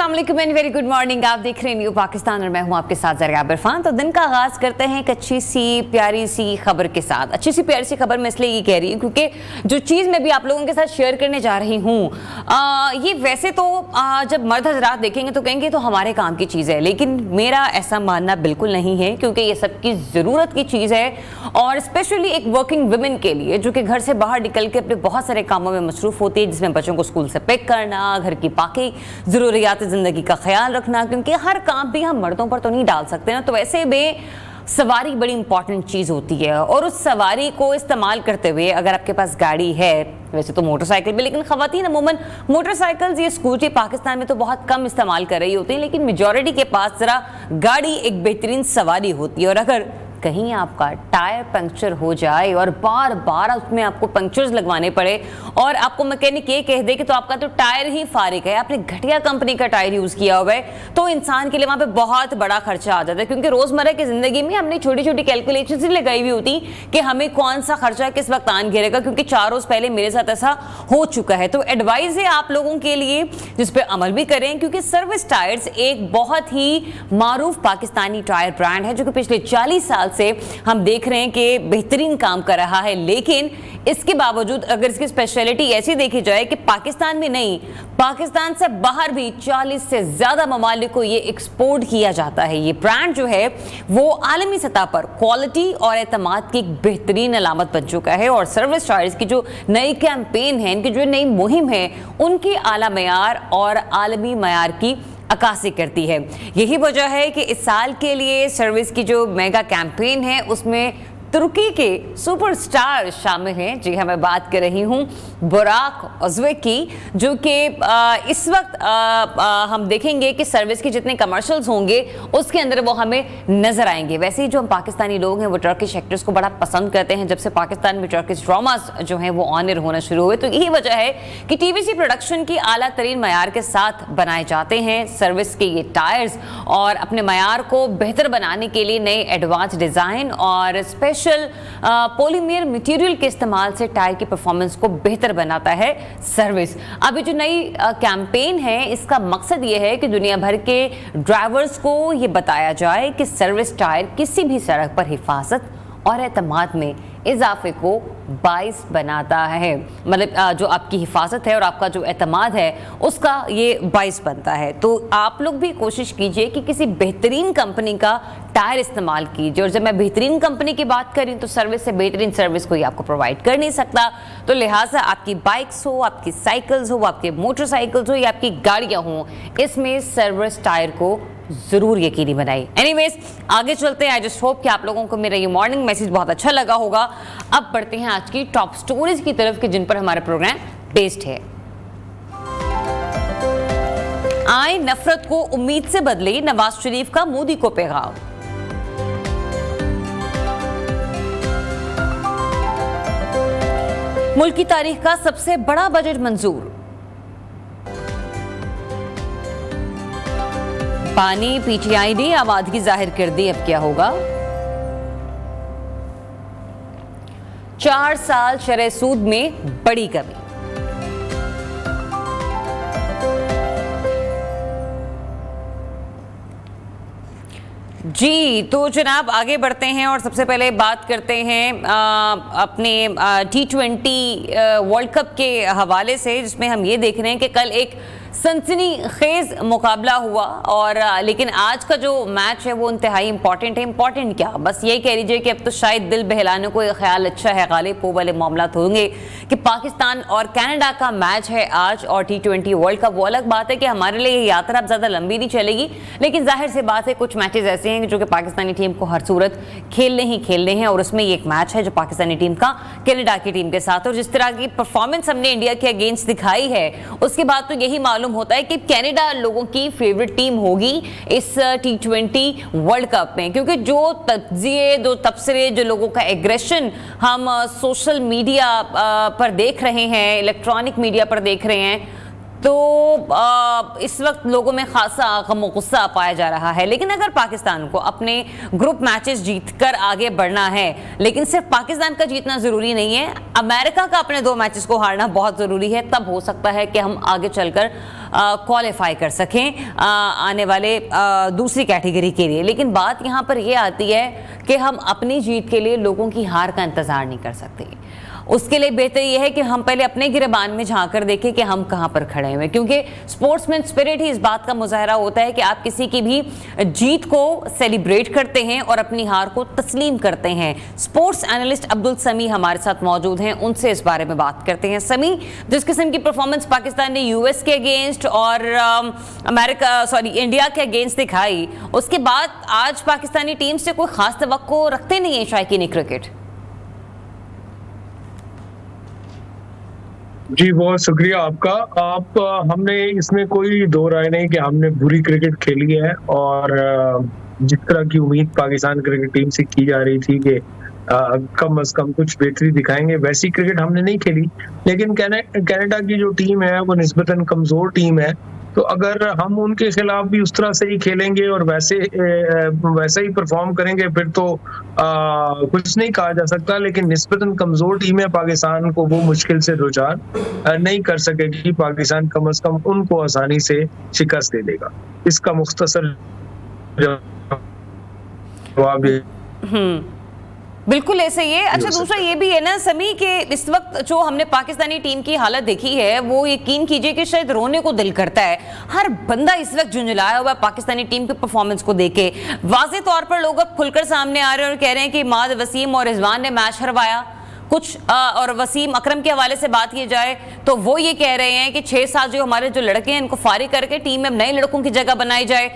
अस्सलाम वालेकुम and very good morning. आप देख रहे हैं न्यू पाकिस्तान और मैं हूं आपके साथ ज़रिया इरफान। तो दिन का आगाज़ करते हैं एक अच्छी सी प्यारी सी खबर के साथ। अच्छी सी प्यारी सी खबर मैं इसलिए ये कह रही हूँ क्योंकि जो चीज़ मैं भी आप लोगों के साथ शेयर करने जा रही हूँ ये वैसे तो जब मर्द हजरात देखेंगे तो कहेंगे तो हमारे काम की चीज़ है, लेकिन मेरा ऐसा मानना बिल्कुल नहीं है क्योंकि ये सबकी ज़रूरत की चीज़ है। और स्पेशली एक वर्किंग वुमेन के लिए जो कि घर से बाहर निकल के अपने बहुत सारे कामों में मसरूफ़ होती है, जिसमें बच्चों को स्कूल से पिक करना, घर की बाकी ज़रूरियात ज़िंदगी का ख्याल रखना, क्योंकि हर काम भी हम मर्दों पर तो नहीं डाल सकते ना। तो वैसे भी सवारी बड़ी इंपॉर्टेंट चीज़ होती है और उस सवारी को इस्तेमाल करते हुए अगर आपके पास गाड़ी है, वैसे तो मोटरसाइकिल भी, लेकिन ख़वातीन अमूमन मोटरसाइकिल्स या स्कूटी पाकिस्तान में तो बहुत कम इस्तेमाल कर रही होती हैं, लेकिन मेजॉरिटी के पास ज़रा गाड़ी एक बेहतरीन सवारी होती है। और अगर कहीं आपका टायर पंक्चर हो जाए और बार बार उसमें आपको पंक्चर्स लगवाने पड़े और आपको मैकेनिक ये कह दे कि तो आपका तो टायर ही फारिग है, आपने घटिया कंपनी का टायर यूज़ किया हुआ है, तो इंसान के लिए वहाँ पे बहुत बड़ा खर्चा आ जाता है। क्योंकि रोज़मर्रा की ज़िंदगी में हमने छोटी छोटी कैलकुलेशन लगाई हुई होती कि हमें कौन सा खर्चा किस वक्त आन घेरेगा, क्योंकि 4 रोज़ पहले मेरे साथ ऐसा हो चुका है। तो एडवाइस है आप लोगों के लिए जिस पर अमल भी करें, क्योंकि सर्विस टायर्स एक बहुत ही मारूफ पाकिस्तानी टायर ब्रांड है जो कि पिछले 40 साल से हम देख रहे हैं कि बेहतरीन काम कर रहा है। लेकिन इसके बावजूद अगर इसकी स्पेशलिटी ऐसी देखी जाए कि पाकिस्तान में नहीं, पाकिस्तान से बाहर भी 40 से ज्यादा ममालिक को ये एक्सपोर्ट किया जाता है। ये ब्रांड जो है वो आलमी सतह पर क्वालिटी और एतमाद की एक बेहतरीन अलामत बन चुका है। और सर्विस टायर्स की जो नई कैंपेन है, इनकी जो नई मुहिम है, उनकी आला मयार और आलमी मयार की अक्कासी करती है। यही वजह है कि इस साल के लिए सर्विस की जो मेगा कैंपेन है उसमें तुर्की के सुपरस्टार शामिल हैं। जी हाँ, मैं बात कर रही हूँ बुराक ओज़वेक की, जो कि इस वक्त हम देखेंगे कि सर्विस के जितने कमर्शियल्स होंगे उसके अंदर वो हमें नजर आएंगे। वैसे ही जो हम पाकिस्तानी लोग हैं वो टर्किश एक्टर्स को बड़ा पसंद करते हैं। जब से पाकिस्तान में टर्किश ड्रामास जो हैं वो ऑन एयर होना शुरू हुए, तो यही वजह है कि टीवीसी प्रोडक्शन की आला तरीन मयार के साथ बनाए जाते हैं सर्विस के ये टायर्स। और अपने मयार को बेहतर बनाने के लिए नए एडवांस डिज़ाइन और स्पेशल पॉलीमर मटेरियल के इस्तेमाल से टायर की परफॉर्मेंस को बेहतर बनाता है सर्विस। अभी जो नई कैंपेन है इसका मकसद ये है कि दुनिया भर के ड्राइवर्स को ये बताया जाए कि सर्विस टायर किसी भी सड़क पर हिफाजत और एतमाद में इजाफे को बाइस बनाता है। मतलब जो आपकी हिफाजत है और आपका जो एतमाद है उसका ये बाइस बनता है। तो आप लोग भी कोशिश कीजिए कि किसी बेहतरीन कंपनी का टायर इस्तेमाल कीजिए। और जब मैं बेहतरीन कंपनी की बात करी तो सर्विस से बेहतरीन सर्विस कोई आपको प्रोवाइड कर नहीं सकता। तो लिहाजा आपकी बाइक्स हो, आपकी साइकिल्स हो, आपके मोटरसाइकिल्स हो या आपकी गाड़ियाँ हों, इसमें सर्विस टायर को जरूर यकीनी बनाई। एनीवेज, आगे चलते हैं। आई जस्ट होप कि आप लोगों को मेरा ये मॉर्निंग मैसेज बहुत अच्छा लगा होगा। अब बढ़ते हैं आज की टॉप स्टोरीज की तरफ कि जिन पर हमारा प्रोग्राम बेस्ड है। आए नफरत को उम्मीद से बदले, नवाज शरीफ का मोदी को पैगाम। मुल्क की तारीख का सबसे बड़ा बजट मंजूर। पानी पीटीआई ने आबादगी जाहिर कर दी, अब क्या होगा। 4 साल शरह सूद में बड़ी कमी। जी तो जनाब आगे बढ़ते हैं और सबसे पहले बात करते हैं अपने T20 वर्ल्ड कप के हवाले से, जिसमें हम ये देख रहे हैं कि कल एक सनसनी खेज मुकाबला हुआ। और लेकिन आज का जो मैच है वो इंतहाई इंपॉर्टेंट है। इंपॉर्टेंट क्या, बस यही कह लीजिए कि अब तो शायद दिल बहलाने को एक ख्याल अच्छा है, गालिब वो वाले मामला होंगे कि पाकिस्तान और कनाडा का मैच है आज। और T20 वर्ल्ड कप वो अलग बात है कि हमारे लिए ये यात्रा अब ज़्यादा लंबी नहीं चलेगी, लेकिन जाहिर सी बात है कुछ मैचेस ऐसे हैं जो कि पाकिस्तानी टीम को हर सूरत खेलने ही खेलने हैं। और उसमें एक मैच है जो पाकिस्तानी टीम का कनाडा की टीम के साथ। और जिस तरह की परफॉर्मेंस हमने इंडिया के अगेंस्ट दिखाई है उसके बाद तो यही मालूम होता है कि कनाडा लोगों की फेवरेट टीम होगी इस T20 वर्ल्ड कप में, क्योंकि जो तज्जिए, जो तबसरे, जो लोगों का एग्रेशन हम सोशल मीडिया पर देख रहे हैं, इलेक्ट्रॉनिक मीडिया पर देख रहे हैं, तो इस वक्त लोगों में खासा गम और गुस्सा पाया जा रहा है। लेकिन अगर पाकिस्तान को अपने ग्रुप मैचेस जीतकर आगे बढ़ना है, लेकिन सिर्फ पाकिस्तान का जीतना ज़रूरी नहीं है, अमेरिका का अपने 2 मैचेस को हारना बहुत ज़रूरी है, तब हो सकता है कि हम आगे चलकर क्वालिफाई कर सकें आने वाले दूसरी कैटेगरी के लिए। लेकिन बात यहाँ पर यह आती है कि हम अपनी जीत के लिए लोगों की हार का इंतजार नहीं कर सकते। उसके लिए बेहतर यह है कि हम पहले अपने गिरबान में झांक कर देखें कि हम कहां पर खड़े हुए, क्योंकि स्पोर्ट्समैन स्पिरिट ही इस बात का मुजाहरा होता है कि आप किसी की भी जीत को सेलिब्रेट करते हैं और अपनी हार को तस्लीम करते हैं। स्पोर्ट्स एनालिस्ट अब्दुल समी हमारे साथ मौजूद हैं, उनसे इस बारे में बात करते हैं। समी, जिस किस्म की परफॉर्मेंस पाकिस्तान ने यूएस के अगेंस्ट और इंडिया के अगेंस्ट दिखाई, उसके बाद आज पाकिस्तानी टीम से कोई खास तवक्को रखते नहीं है शायकीन क्रिकेट? जी बहुत शुक्रिया आपका। हमने इसमें कोई दो राय नहीं कि हमने बुरी क्रिकेट खेली है, और जिस तरह की उम्मीद पाकिस्तान क्रिकेट टीम से की जा रही थी कि कम से कम कुछ बेहतरी दिखाएंगे, वैसी क्रिकेट हमने नहीं खेली। लेकिन कनाडा की जो टीम है वो निस्बतन कमजोर टीम है, तो अगर हम उनके खिलाफ भी उस तरह से ही खेलेंगे और वैसे ही परफॉर्म करेंगे फिर तो कुछ नहीं कहा जा सकता। लेकिन निस्बतन कमजोर टीम है पाकिस्तान को वो मुश्किल से दो चार नहीं कर सकेगी। पाकिस्तान कम से कम उनको आसानी से शिकस्त दे देगा। इसका मुख्तसर जवाब बिल्कुल ऐसे ही है। अच्छा, दूसरा ये भी है ना समी कि इस वक्त जो हमने पाकिस्तानी टीम की हालत देखी है वो यकीन कीजिए कि शायद रोने को दिल करता है। हर बंदा इस वक्त झुंझलाया हुआ है पाकिस्तानी टीम के परफॉर्मेंस को देखे। वाज़ेह तौर पर लोग अब खुलकर सामने आ रहे हैं और कह रहे हैं कि माद वसीम और रिजवान ने मैच हरवाया कुछ। और वसीम अकरम के हवाले से बात की जाए तो वो ये कह रहे हैं कि 6 साल जो हमारे जो लड़के हैं इनको फारिग करके टीम में नए लड़कों की जगह बनाई जाए।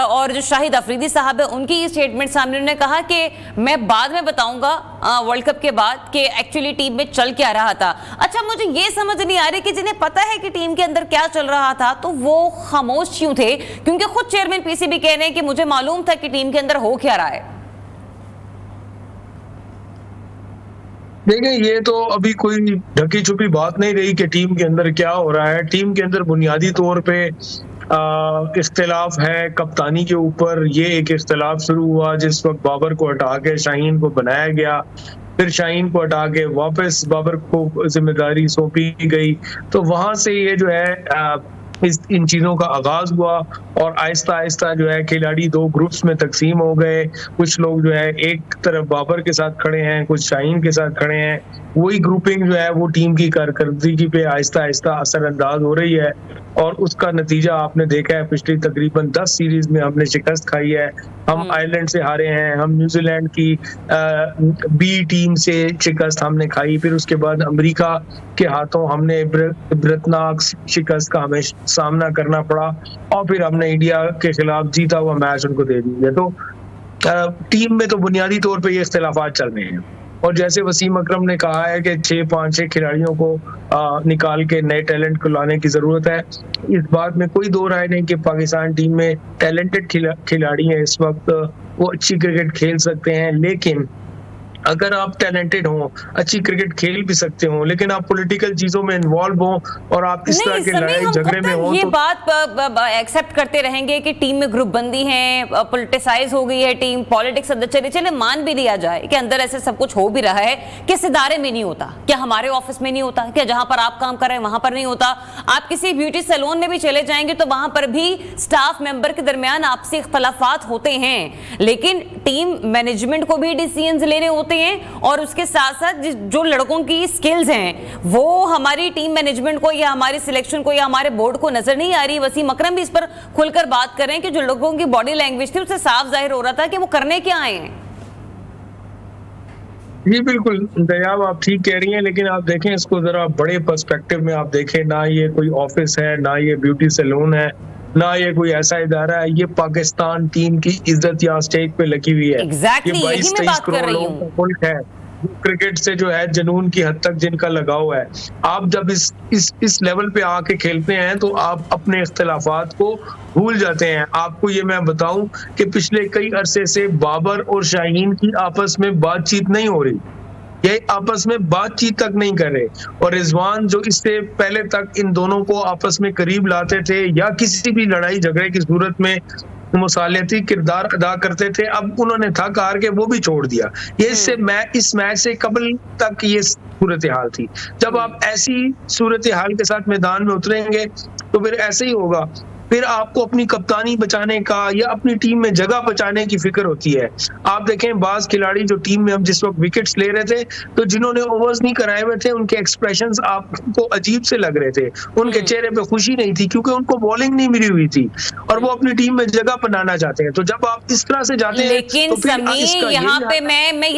और जो शाहिद अफरीदी साहब है उनकी ये स्टेटमेंट सामने, उन्होंने कहा कि मैं बाद में बताऊंगा वर्ल्ड कप के बाद कि एक्चुअली टीम में चल क्या रहा था। अच्छा, मुझे ये समझ नहीं आ रही कि जिन्हें पता है कि टीम के अंदर क्या चल रहा था तो वो खामोश क्यों थे, क्योंकि खुद चेयरमैन पीसीबी कह रहे हैं कि मुझे मालूम था कि टीम के अंदर हो क्या रहा है। देखिए, ये तो अभी कोई ढकी छुपी बात नहीं रही कि टीम के अंदर क्या हो रहा है। टीम के अंदर बुनियादी तौर पे इख्तिलाफ है कप्तानी के ऊपर। ये एक इख्तिलाफ शुरू हुआ जिस वक्त बाबर को हटा के शाहीन को बनाया गया, फिर शाहीन को हटा के वापस बाबर को जिम्मेदारी सौंपी गई। तो वहां से ये जो है इन चीज़ों का आगाज हुआ और आहिस्ता आहिस्ता जो है खिलाड़ी दो ग्रुप्स में तकसीम हो गए। कुछ लोग जो है एक तरफ बाबर के साथ खड़े हैं, कुछ शाहीन के साथ खड़े हैं। वही ग्रुपिंग जो है वो टीम की कारकर्दगी पे आहिस्ता आहिस्ता असरअंदाज हो रही है और उसका नतीजा आपने देखा है। पिछली तकरीबन 10 सीरीज में हमने शिकस्त खाई है। हम आयरलैंड से हारे हैं, हम न्यूजीलैंड की बी टीम से शिकस्त हमने खाई, फिर उसके बाद अमेरिका के हाथों हमने इबरतनाक शिकस्त का हमें सामना करना पड़ा और फिर हमने इंडिया के खिलाफ जीता हुआ मैच उनको दे दिया। तो टीम में तो बुनियादी तौर पे ये इख्तिलाफात चल रहे हैं और जैसे वसीम अकरम ने कहा है कि 6-5 खिलाड़ियों को निकाल के नए टैलेंट को लाने की जरूरत है। इस बात में कोई दो राय नहीं कि पाकिस्तान टीम में टैलेंटेड खिलाड़ी हैं इस वक्त, वो अच्छी क्रिकेट खेल सकते हैं। लेकिन अगर आप टैलेंटेड हो, अच्छी क्रिकेट खेल भी सकते हो, लेकिन आप पॉलिटिकल चीजों में इन्वॉल्व हो और आप इस तरह के लड़ाई झगड़े में हो, ये तो बात एक्सेप्ट करते रहेंगे कि टीम में ग्रुप बंदी है, पॉलिटिसाइज हो गई है टीम, पॉलिटिक्स अंदर चले मान भी लिया जाए कि अंदर ऐसे सब कुछ हो भी रहा है। किस इदारे में नहीं होता? क्या हमारे ऑफिस में नहीं होता? क्या जहां पर आप काम कर रहे हैं वहां पर नहीं होता? आप किसी ब्यूटी सैलून में भी चले जाएंगे तो वहां पर भी स्टाफ मेंबर के दरमियान आपसी इख्तलाफात होते हैं, लेकिन टीम मैनेजमेंट को भी डिसीजंस लेने होते हैं और उसके साथ साथ जो लड़कों की स्किल्स हैं वो हमारी टीम मैनेजमेंट को या हमारी सिलेक्शन को या हमारे बोर्ड को नजर नहीं आ रही। वसीम अकरम भी इस पर खुलकर बात कर रहे हैं कि जो लोगों की बॉडी लैंग्वेज थी उससे साफ जाहिर हो रहा था कि वो करने क्या आए हैं। जी बिल्कुल दयाब, आप ठीक कह रही हैं, लेकिन आप देखें इसको जरा बड़े पर्सपेक्टिव में आप देखें। ना ये कोई ऑफिस है, ना ये ब्यूटी सैलून है, ना ये कोई ऐसा इदारा है। ये पाकिस्तान टीम की इज्जत या स्टेज पे लगी हुई है। Exactly, ये 22-23 करोड़ लोगों का मुल्क है। क्रिकेट से जो है जुनून की हद तक जिनका लगाव है। आप जब इस लेवल पे आके खेलते हैं तो आप अपने इख्तिलाफात को भूल जाते हैं। आपको ये मैं बताऊं कि पिछले कई अरसे से बाबर और शाहीन की आपस में बातचीत नहीं हो रही, ये आपस में बातचीत तक नहीं कर रहे। और रिजवान जो इससे पहले तक इन दोनों को आपस में करीब लाते थे या किसी भी लड़ाई झगड़े की सूरत में मुसालियती किरदार अदा करते थे, अब उन्होंने थक हार के वो भी छोड़ दिया। ये इस मैच से कबल तक ये सूरत हाल थी। जब आप ऐसी सूरत हाल के साथ मैदान में उतरेंगे तो फिर ऐसे ही होगा। फिर आपको अपनी कप्तानी बचाने का या अपनी टीम में जगह बचाने की फिक्र होती है। आप देखें बाज खिलाड़ी जो टीम में हम जिस वक्त विकेट्स ले रहे थे, तो जिन्होंने ओवर्स नहीं कराए हुए थे उनके एक्सप्रेशंस आपको अजीब से लग रहे थे, उनके चेहरे पे खुशी नहीं थी क्योंकि उनको बॉलिंग नहीं मिली हुई थी और वो अपनी टीम में जगह बनाना चाहते हैं। तो जब आप इस तरह से जाते हैं, लेकिन तो समीर यहाँ पे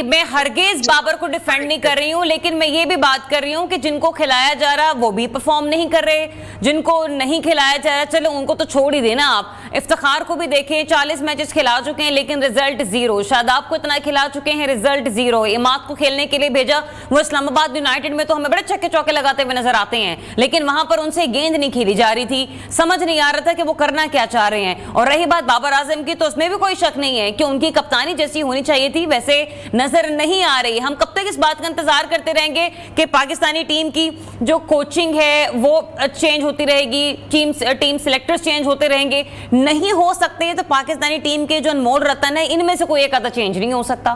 मैं हरगिज बाबर को डिफेंड नहीं कर रही हूँ, लेकिन मैं ये भी बात कर रही हूँ कि जिनको खिलाया जा रहा वो भी परफॉर्म नहीं कर रहे, जिनको नहीं खिलाया जा रहा चलो उनको तो छोड़ ही देना। आप इफ्तिखार को भी देखें, 40 मैचेस खिला चुके हैं लेकिन रिजल्ट जीरो। शादाब को इतना खिला चुके हैं, रिजल्ट जीरो। इमाद को खेलने के लिए भेजा, वो इस्लामाबाद यूनाइटेड में तो हमें बड़े छक्के चौके लगाते हुए नजर आते हैं, लेकिन वहां पर उनसे गेंद नहीं खेली जा रही थी। समझ नहीं आ रहा था कि वो करना क्या चाह रहे हैं। और रही बात बाबर आजम की, तो उसमें भी कोई शक नहीं है कि उनकी कप्तानी जैसी होनी चाहिए थी वैसे नजर नहीं आ रही। हम कब तक इस बात का इंतजार करते रहेंगे कि पाकिस्तानी टीम की जो कोचिंग है वो चेंज होती रहेगी, टीम सिलेक्टर्स चेंज होते रहेंगे? नहीं हो सकते। तो पाकिस्तानी टीम के जो अनमोल रतन है, इनमें से कोई एक आधा चेंज नहीं हो सकता।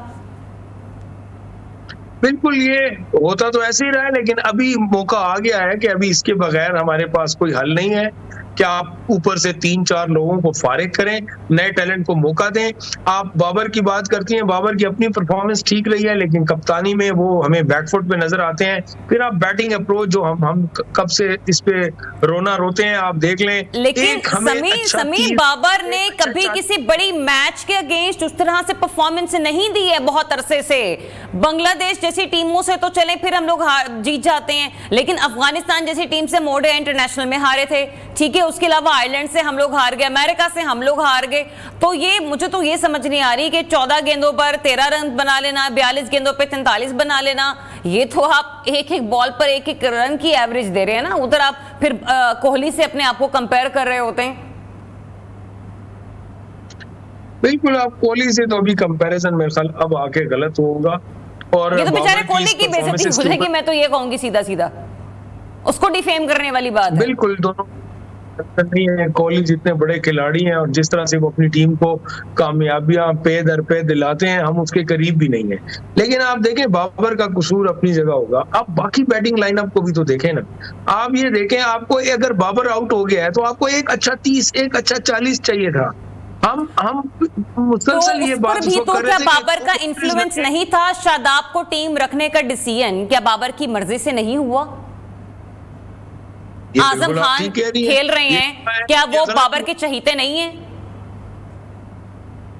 बिल्कुल, ये होता तो ऐसे ही रहा है, लेकिन अभी मौका आ गया है कि अभी इसके बगैर हमारे पास कोई हल नहीं है। क्या आप ऊपर से 3-4 लोगों को फारिग करें, नए टैलेंट को मौका दें। आप बाबर की बात करती हैं, बाबर की अपनी परफॉर्मेंस ठीक रही है, लेकिन कप्तानी में वो हमें बैकफुट पे नजर आते हैं। फिर आप बैटिंग अप्रोच जो हम कब से इस पे रोना रोते हैं, आप देख लें। लेकिन समीर बाबर ने कभी किसी बड़ी मैच के अगेंस्ट उस तरह से परफॉर्मेंस नहीं दी है बहुत अरसे से। बांग्लादेश जैसी टीमों से तो चले फिर हम लोग जीत जाते हैं, लेकिन अफगानिस्तान जैसी टीम से मोडे इंटरनेशनल में हारे थे, ठीक है। उसके अलावा आयरलैंड से हम लोग हार गए, अमेरिका से हम लोग हार गए। तो ये मुझे तो ये समझ नहीं आ रही कि 14 गेंदों पर 13 रन बना लेना, 42 गेंदों पे 43 बना लेना, ये तो आप एक बॉल पर एक रन की एवरेज दे रहे हैं ना। उधर आप फिर कोहली से अपने आप को कंपेयर कर रहे होते हैं। बिल्कुल, आप कोहली से तो अभी कंपैरिजन मेरे ख्याल अब आके गलत होगा। और ये तो बेचारे कोहली की बेइज्जती हो जाएगी, मैं तो ये कहूंगी सीधा सीधा, उसको डिफेम करने वाली बात है। बिल्कुल, दोनों नहीं है। कोहली जितने बड़े खिलाड़ी हैं और जिस तरह से वो अपनी टीम को कामयाबियां पे दर पे दिलाते हैं, हम उसके करीब भी नहीं है। लेकिन आप देखें, बाबर का कसूर अपनी जगह होगा। आप बाकी बैटिंग लाइनअप को भी तो देखें ना। आप ये देखें, आपको अगर बाबर आउट हो गया है तो आपको एक अच्छा 30, एक अच्छा 40 चाहिए था। हम मुसलसल ये बात भी तो क्या बाबर का इन्फ्लुएंस नहीं था शादाब को टीम रखने का डिसीजन? क्या बाबर की मर्जी से नहीं हुआ? आजम खान खेल रहे हैं, क्या वो बाबर के चहीते नहीं हैं?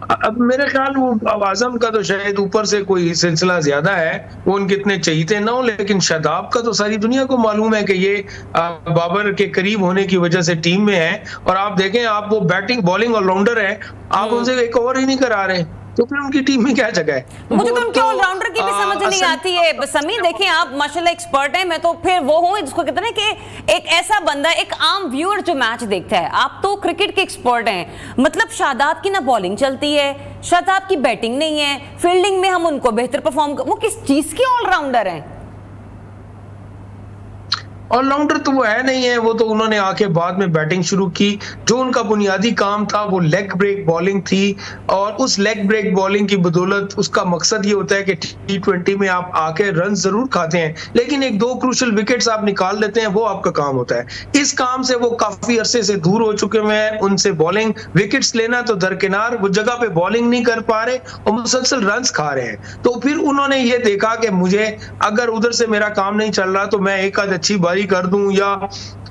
अब मेरे ख्याल वो आजम का तो शायद ऊपर से कोई सिलसिला ज्यादा है, वो उनके इतने चहीते ना हो, लेकिन शादाब का तो सारी दुनिया को मालूम है कि ये बाबर के करीब होने की वजह से टीम में है। और आप देखें, आप वो बैटिंग बॉलिंग ऑलराउंडर है, आप उनसे एक ओवर ही नहीं करा रहे, तो फिर उनकी टीम में क्या जगह है? मुझे तो उनके ऑलराउंडर की भी समझ नहीं आती है। समीर देखें, आप माशाल्लाह एक्सपर्ट हैं, मैं तो फिर वो हूँ जिसको कहते हैं कि एक ऐसा बंदा, एक आम व्यूअर जो मैच देखता है, आप तो क्रिकेट के एक्सपर्ट हैं। मतलब शादाब की ना बॉलिंग चलती है, शादाब की बैटिंग नहीं है, फील्डिंग में हम उनको बेहतर परफॉर्म, वो किस चीज के ऑलराउंडर हैं? ऑलराउंडर तो वो है नहीं है, वो तो उन्होंने आके बाद में बैटिंग शुरू की। जो उनका बुनियादी काम था वो लेग ब्रेक बॉलिंग थी, और उस लेग ब्रेक बॉलिंग की बदौलत उसका मकसद ये होता है कि T20 में आप आके रन जरूर खाते हैं, लेकिन 1-2 क्रूशल विकेट्स आप निकाल लेते हैं, वो आपका काम होता है। इस काम से वो काफी अरसे से दूर हो चुके हुए हैं। उनसे बॉलिंग विकेट्स लेना तो दरकिनार, वो जगह पे बॉलिंग नहीं कर पा रहे और मुसलसल रन खा रहे हैं। तो फिर उन्होंने ये देखा कि मुझे अगर उधर से मेरा काम नहीं चल रहा तो मैं एक आध अच्छी बारी कर दूं या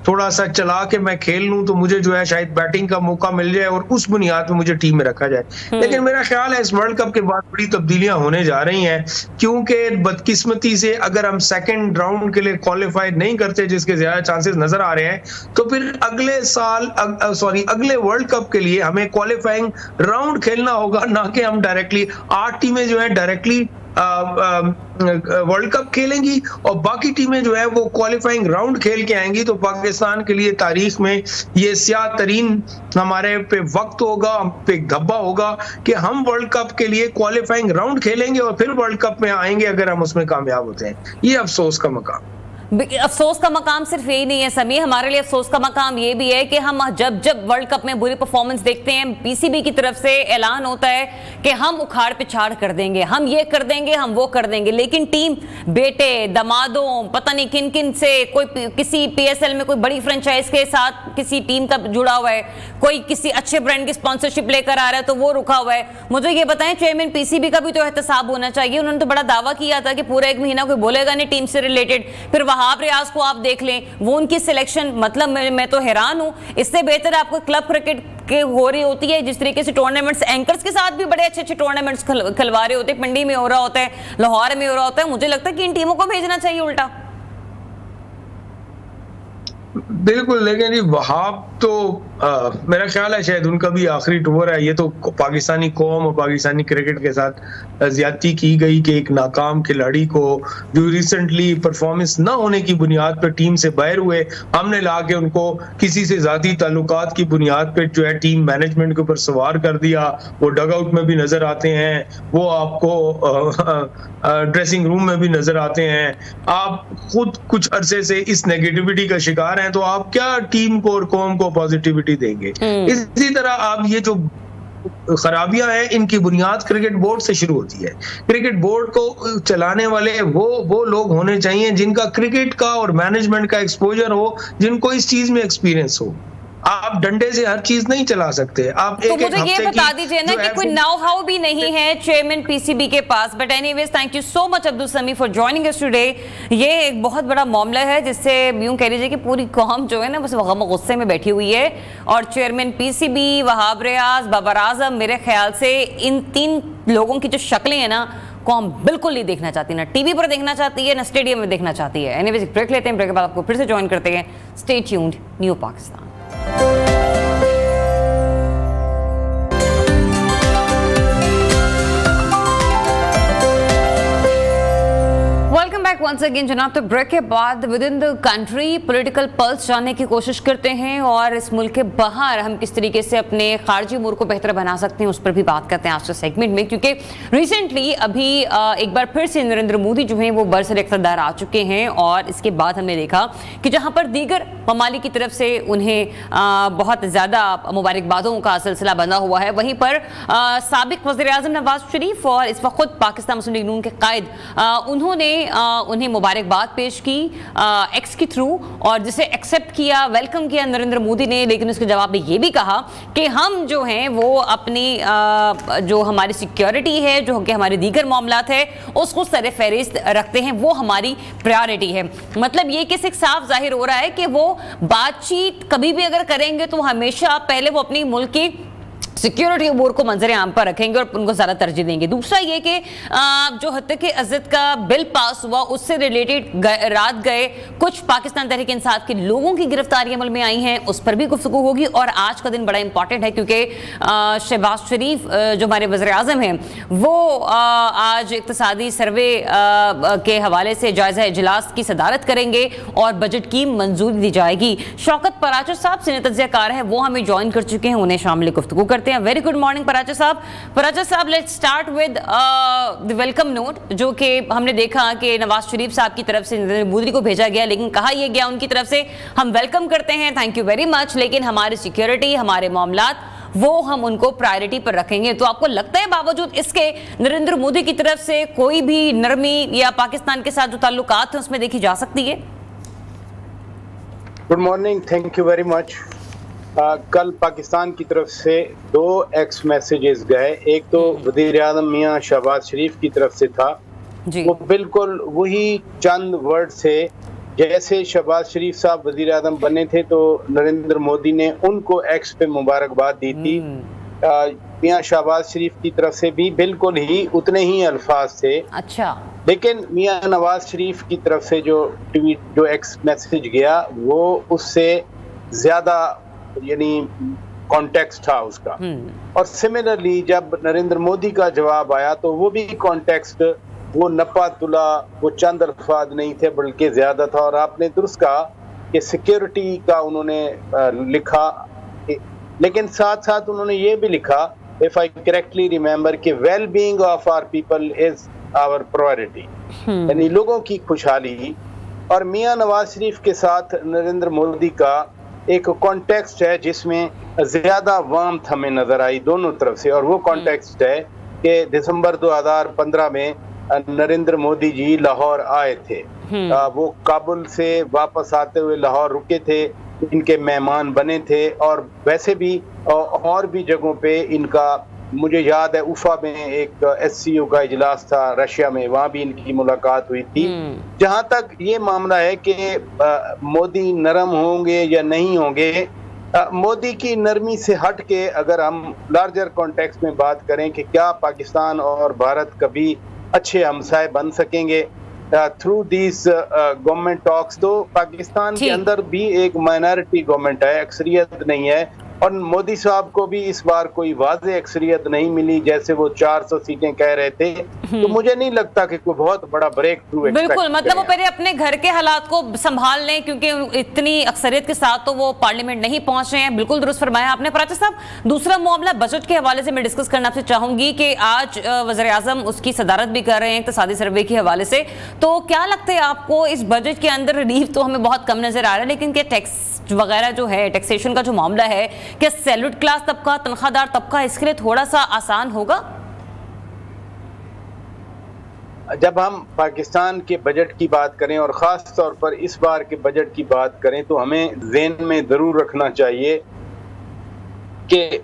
थोड़ा सा चला के मैं खेल लूं, तो मुझे जो है शायद बैटिंग का मौका मिल जाए और उस बुनियाद पे मुझे टीम में रखा जाए। लेकिन मेरा ख्याल है इस वर्ल्ड कप के बाद बड़ी तब्दीलियां होने जा रही हैं, क्योंकि बदकिस्मती से अगर हम सेकंड राउंड के लिए क्वालिफाई नहीं करते, जिसके ज्यादा चांसेस नजर आ रहे हैं, तो फिर अगले वर्ल्ड कप के लिए हमें क्वालिफाइंग राउंड खेलना होगा, ना कि हम डायरेक्टली 8 टीमें जो है डायरेक्टली वर्ल्ड कप खेलेंगी और बाकी टीमें जो है वो क्वालिफाइंग राउंड खेल के आएंगी। तो पाकिस्तान के लिए तारीख में ये स्याह तरीन हमारे पे वक्त होगा, हम पे धब्बा होगा कि हम वर्ल्ड कप के लिए क्वालिफाइंग राउंड खेलेंगे और फिर वर्ल्ड कप में आएंगे अगर हम उसमें कामयाब होते हैं। ये अफसोस का मकाम। अफसोस का मकाम सिर्फ यही नहीं है समी, हमारे लिए अफसोस का मकाम ये भी है कि हम जब जब वर्ल्ड कप में बुरी परफॉर्मेंस देखते हैं, पीसीबी की तरफ से ऐलान होता है कि हम उखाड़ पिछाड़ कर देंगे, हम ये कर देंगे, हम वो कर देंगे, लेकिन टीम बेटे दमादों पता नहीं किन किन से, कोई किसी पीएसएल में कोई बड़ी फ्रेंचाइज के साथ किसी टीम का जुड़ा हुआ है, कोई किसी अच्छे ब्रांड की स्पॉन्सरशिप लेकर आ रहा है तो वो रुका हुआ है। मुझे ये बताएं, चेयरमैन पीसीबी का भी तो एहतसाब होना चाहिए। उन्होंने तो बड़ा दावा किया था कि पूरा 1 महीना कोई बोलेगा नहीं टीम से रिलेटेड। फिर वहाब रियाज को आप देख लें, वो उनकी सिलेक्शन, मतलब मैं तो हैरान हूं। इससे बेहतर आपको क्लब क्रिकेट के हो रही होती है, जिस तरीके से टूर्नामेंट्स एंकर्स के साथ भी बड़े अच्छे टूर्नामेंट्स खिलवा रहे होते हैं, पिंडी में हो रहा होता है, लाहौर में हो रहा होता है। मुझे लगता है कि इन टीमों को भेजना चाहिए उल्टा। बिल्कुल, लेकिन ये वहाब तो मेरा ख्याल है शायद उनका भी आखिरी टूर है। ये तो पाकिस्तानी कौम और पाकिस्तानी क्रिकेट के साथ ज्यादती की गई कि एक नाकाम खिलाड़ी को जो रिसेंटली परफॉर्मेंस ना होने की बुनियाद पर टीम से बाहर हुए, हमने ला के उनको किसी से जाती ताल्लुकात की बुनियाद पर जो है टीम मैनेजमेंट के ऊपर सवार कर दिया। वो डग आउट में भी नजर आते हैं, वो आपको ड्रेसिंग रूम में भी नजर आते हैं। आप खुद कुछ अरसे से इस नेगेटिविटी का शिकार हैं, तो आप क्या टीम को और कौम को पॉजिटिविटी देंगे? इसी तरह आप ये जो खराबियां हैं, इनकी बुनियाद क्रिकेट बोर्ड से शुरू होती है। क्रिकेट बोर्ड को चलाने वाले वो लोग होने चाहिए जिनका क्रिकेट का और मैनेजमेंट का एक्सपोजर हो, जिनको इस चीज में एक्सपीरियंस हो। आप डंडे से हर चीज नहीं चला सकते। आप तो मुझे ये बता दीजिए ना कि कोई नाउ हाउ भी नहीं है चेयरमैन पीसीबी के पास। But anyways, thank you so much Abdul Sami for joining us today. ये एक बहुत बड़ा मामला है जिससे यूं कह लीजिए कि पूरी कौम जो है ना बस गम गुस्से में बैठी हुई है। और चेयरमैन पीसीबी, वहाब रियाज, बाबर आजम, मेरे ख्याल से इन 3 लोगों की जो शक्लें हैं ना कौम बिल्कुल नहीं देखना चाहती, ना टीवी पर देखना चाहती है, ना स्टेडियम में देखना चाहती है। एनीवेज, ब्रेक लेते हैं, ब्रेक के बाद आपको फिर से ज्वाइन करते हैं। Stay tuned, new Pakistan. Welcome back once again जनाब। तो ब्रेक के बाद within the country political pulse जानने की कोशिश करते हैं और इस मुल्क के बाहर हम किस तरीके से अपने खारजी उमूर को बेहतर बना सकते हैं उस पर भी बात करते हैं आज के सेगमेंट में। क्योंकि रिसेंटली अभी एक बार फिर से नरेंद्र मोदी जो हैं वो बरसर इख्तियार आ चुके हैं और इसके बाद हमने देखा कि जहां पर दीगर ममालिक की तरफ से उन्हें बहुत ज़्यादा मुबारकबादों का सिलसिला बना हुआ है, वहीं पर साबिक वज़ीर आज़म नवाज शरीफ और इस वक्त खुद पाकिस्तान मुस्लिम लीग नून के कायद उन्होंने उन्हें मुबारकबाद पेश की एक्स के थ्रू और जिसे एक्सेप्ट किया, वेलकम किया नरेंद्र मोदी ने। लेकिन उसके जवाब में ये भी कहा कि हम जो हैं वो अपनी जो हमारी सिक्योरिटी है, जो कि हमारे दीगर मामलात है, उसको सर फहरिस्त रखते हैं, वो हमारी प्रायोरिटी है। मतलब ये कि साफ जाहिर हो रहा है कि वो बातचीत कभी भी अगर करेंगे तो हमेशा पहले वो अपनी मुल्क की सिक्योरिटी अमूर को मंजर आम पर रखेंगे और उनको ज़्यादा तरजीह देंगे। दूसरा ये कि जो हत्या अज़्ज़त का बिल पास हुआ उससे रिलेटेड रात गए कुछ पाकिस्तान तहरीक इंसाफ के लोगों की गिरफ्तारी अमल में आई हैं, उस पर भी गुफ्तगू होगी। और आज का दिन बड़ा इंपॉर्टेंट है क्योंकि शहबाज शरीफ जो हमारे वज़ीर आज़म हैं वो आज इक़्तिसादी सर्वे के हवाले से जायज़ा इजलास की सदारत करेंगे और बजट की मंजूरी दी जाएगी। शौकत पराचर साहब सीनियर तज्ज़ियाकार हैं, वो हमें ज्वाइन कर चुके हैं, उन्हें शामिल गुफ्तगू करते हैं। वेरी गुड मॉर्निंग पराचर साहब। पराचर साहब, let's start with the welcome note जो कि हमने देखा कि नवाज शरीफ साहब की तरफ से नरेंद्र मोदी को भेजा गया, लेकिन कहा यह गया उनकी तरफ से हम वेलकम करते हैं, थैंक यू वेरी मच, लेकिन हमारी सिक्योरिटी, हमारे मामलात वो हम उनको प्रायोरिटी पर रखेंगे। तो आपको लगता है बावजूद इसके नरेंद्र मोदी की तरफ से कोई भी नरमी या पाकिस्तान के साथ जो ताल्लुकात हैं उसमें देखी जा सकती है? Good morning, thank you very much. कल पाकिस्तान की तरफ से 2 एक्स मैसेजेस गए। एक तो वज़ीर आज़म मियां शहबाज शरीफ की तरफ से था जी। वो बिल्कुल वही चंद वर्ड से जैसे शहबाज शरीफ साहब वज़ीर आज़म बने थे तो नरेंद्र मोदी ने उनको एक्स पे मुबारकबाद दी थी। मियां शहबाज शरीफ की तरफ से भी बिल्कुल ही उतने ही अल्फाज थे। अच्छा, लेकिन मियां नवाज शरीफ की तरफ से जो ट्वीट जो एक्स मैसेज गया वो उससे ज्यादा यानी कॉन्टेक्स्ट था उसका। और सिमिलरली जब नरेंद्र मोदी का जवाब आया तो वो भी कॉन्टेक्स्ट, वो नपा तुला, वो चंद अल्फाज नहीं थे बल्कि ज्यादा था। और आपने दुरुस्त कहा कि सिक्योरिटी का उन्होंने लिखा, लेकिन साथ साथ उन्होंने ये भी लिखा, इफ आई करेक्टली रिमेम्बर, कि well being of our people is our priority, यानी लोगों की खुशहाली और मियां नवाज शरीफ के साथ नरेंद्र मोदी का एक कॉन्टेक्स्ट है जिसमें ज्यादा वार्मथ हमें नजर आई दोनों तरफ से, और वो कॉन्टेक्स्ट है कि दिसंबर 2015 में नरेंद्र मोदी जी लाहौर आए थे। वो काबुल से वापस आते हुए लाहौर रुके थे, इनके मेहमान बने थे, और वैसे भी और भी जगहों पे इनका, मुझे याद है उफा में एक SCO का इजलास था रशिया में, वहां भी इनकी मुलाकात हुई थी। जहां तक ये मामला है कि मोदी नरम होंगे या नहीं होंगे, मोदी की नरमी से हट के अगर हम लार्जर कॉन्टेक्स्ट में बात करें कि क्या पाकिस्तान और भारत कभी अच्छे हमसाए बन सकेंगे थ्रू दिस गवर्नमेंट टॉक्स, तो पाकिस्तान के अंदर भी एक माइनॉरिटी गवर्नमेंट है, अक्सरियत नहीं है, और मोदी साहब को भी इस बार कोई वाज़ेह अक्सरियत नहीं मिली जैसे वो 400 सीटें कह रहे थे। तो मुझे नहीं लगता कि कोई बहुत बड़ा ब्रेक थ्रू बिल्कुल, मतलब वो पहले अपने घर के हालात को संभाल लें, क्योंकि इतनी अक्सरियत के साथ तो वो पार्लियामेंट नहीं पहुंच रहे हैं। बिल्कुल दुरुस्त फरमाया आपने पराचा साहब। दूसरा मामला बजट के हवाले से मैं डिस्कस करना आपसे चाहूंगी कि आज वज़ीर-ए-आज़म उसकी सदारत भी कर रहे हैं इक़्तिसादी सर्वे के हवाले से, तो क्या लगता है आपको इस बजट के अंदर रिलीफ तो हमें बहुत कम नजर आ रहा है, लेकिन क्या टैक्स वगैरह जो है, टैक्सेशन का जो मामला है, क्या सैल्यूट क्लास तबका, तनख्वाहदार तबका इसके लिए थोड़ा सा आसान होगा? जब हम पाकिस्तान के बजट की बात करें और ख़ास तौर पर इस बार के बजट की बात करें, तो हमें ज़हन में ज़रूर रखना चाहिए कि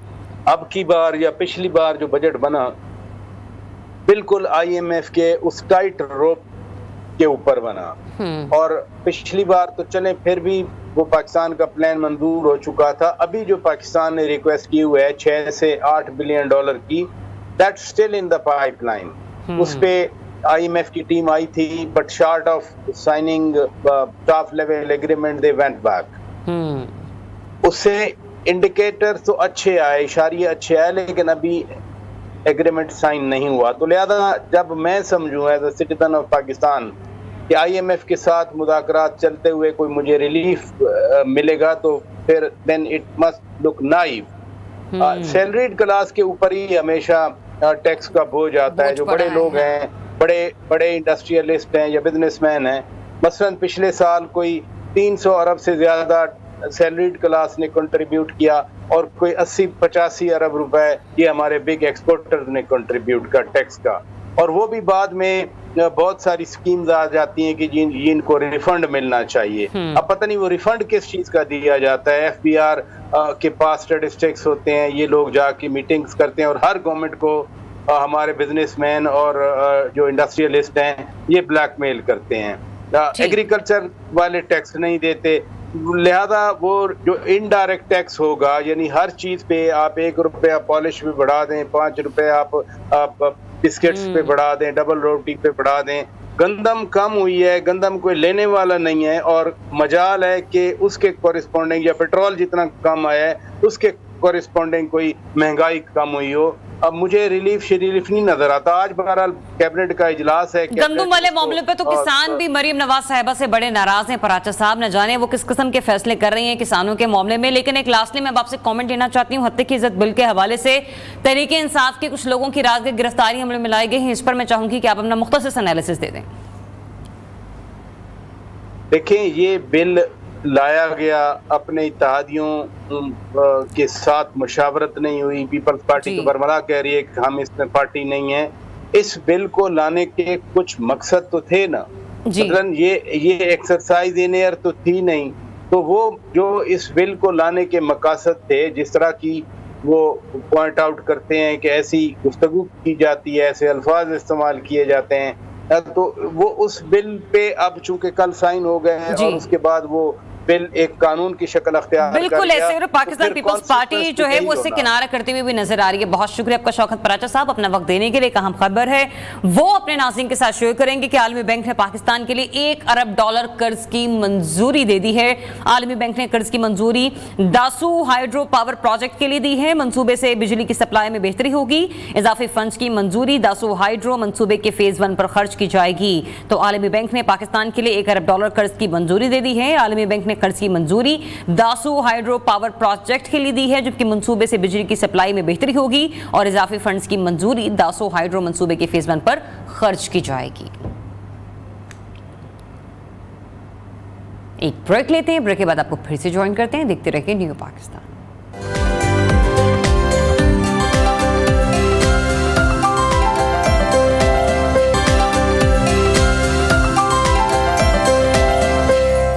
अब की बार या पिछली बार जो बजट बना बिल्कुल IMF के उस टाइट रोप के ऊपर बना, और पिछली बार तो चले फिर भी वो पाकिस्तान का प्लान मंजूर हो चुका था। अभी जो पाकिस्तान ने रिक्वेस्ट की हुई है 6 से 8 बिलियन डॉलर की, that still in the pipeline. उस पे IMF की टीम आई थी, but short of signing top level agreement they went back. उससे इंडिकेटर तो अच्छे आए, इशारे अच्छे आए, लेकिन अभी एग्रीमेंट साइन नहीं हुआ। तो लिहाजा जब मैं समझूं as a citizen of Pakistan कि IMF के साथ मुज़ाकरात चलते हुए कोई मुझे रिलीफ मिलेगा, तो फिर then it must look naive. Salaried class के ऊपर ही हमेशा टैक्स का बोझ आता है। जो बड़े लोग हैं, बड़े इंडस्ट्रियलिस्ट हैं या बिजनेसमैन हैं, मसलन पिछले साल कोई 300 अरब से ज्यादा सैलरीड क्लास ने कंट्रीब्यूट किया, और कोई 80-85 अरब रुपए ये हमारे बिग एक्सपोर्टर्स ने कंट्रीब्यूट कर टैक्स का। और वो भी बाद में बहुत सारी स्कीम्स आ जाती हैं कि जिनको रिफंड मिलना चाहिए। अब पता नहीं वो रिफंड किस चीज का दिया जाता है। FBR के पास स्टैटिस्टिक्स होते हैं, ये लोग जाके मीटिंग्स करते हैं, और हर गवर्नमेंट को हमारे बिजनेसमैन और जो इंडस्ट्रियलिस्ट हैं ये ब्लैकमेल करते हैं। एग्रीकल्चर वाले टैक्स नहीं देते, लिहाजा वो जो इनडायरेक्ट टैक्स होगा, यानी हर चीज पे आप 1 रुपया पॉलिश पे बढ़ा दें, 5 रुपए आप बिस्किट्स पे बढ़ा दें, डबल रोटी पे बढ़ा दें। गंदम कम हुई है, गंदम कोई लेने वाला नहीं है, और मजाल है कि उसके कॉरेस्पॉन्डिंग, या पेट्रोल जितना कम आया है उसके कॉरेस्पॉन्डिंग कोई महंगाई कम हुई हो। अब मुझे रिलीफ नहीं नजर आता। आज बहरहाल कैबिनेट का इजलास है। गंदम वाले मामले पे तो किसान भी मरीम नवाज साहिबा से बड़े नाराज हैं पराचा साहब, न जाने वो किस किस्म के फैसले कर रही हैं किसानों के मामले में। लेकिन एक लास्टली मैं आपसे कमेंट लेना चाहती हूँ, हत्या की इज्जत बिल के हवाले से तहरीके इंसाफ के कुछ लोगों की रात की गिरफ्तारी हमले में लाई गई है, इस पर मैं चाहूंगी कि आप अपना मुख्तसर एनालिसिस दे दें। देखें, ये बिल लाया गया, अपने इत्तेहादियों के साथ मुशावरत नहीं हुई। पीपल्स पार्टी तो बरमला कह रही है कि हम इसमें पार्टी नहीं है। इस बिल को लाने के कुछ मकसद तो थे ना, मतलब ये एक्सरसाइज इन एयर तो थी नहीं। तो वो जो इस बिल को लाने के मकसद थे, जिस तरह की वो पॉइंट आउट करते हैं कि ऐसी गुफ्तगू की जाती है, ऐसे अल्फाज इस्तेमाल किए जाते हैं, तो वो उस बिल पे अब चूंकि कल साइन हो गए हैं और उसके बाद वो बिल एक कानून की शक्ल अख्तियार बिल्कुल ऐसे और पाकिस्तान पीपल्स पार्टी जो है वो इससे किनारा करते हुए भी नजर आ रही है। बहुत शुक्रिया आपका शौकत पराचा साहब, अपना वक्त देने के लिए। कहाँ खबर है वो अपने नाज़रीन के साथ शेयर करेंगे कि आलमी बैंक ने पाकिस्तान के लिए $1 अरब कर्ज की मंजूरी दे दी है। आलमी बैंक ने कर्ज की मंजूरी दासू हाइड्रो पावर प्रोजेक्ट के लिए दी है। मंसूबे से बिजली की सप्लाई में बेहतरी होगी। इजाफी फंड की मंजूरी दासू हाइड्रो मंसूबे के फेज 1 पर खर्च की जाएगी। तो आलमी बैंक ने पाकिस्तान के लिए $1 अरब कर्ज की मंजूरी दे दी है। आलमी बैंक ने कर्ज की मंजूरी दासू हाइड्रो पावर प्रोजेक्ट के लिए दी है, जबकि मंसूबे से बिजली की सप्लाई में बेहतरी होगी, और इजाफी फंड्स की मंजूरी दासू हाइड्रो मंसूबे के फेज 1 पर खर्च की जाएगी। एक ब्रेक लेते हैं, ब्रेक के बाद आपको फिर से ज्वाइन करते हैं। देखते रहिए new Pakistan.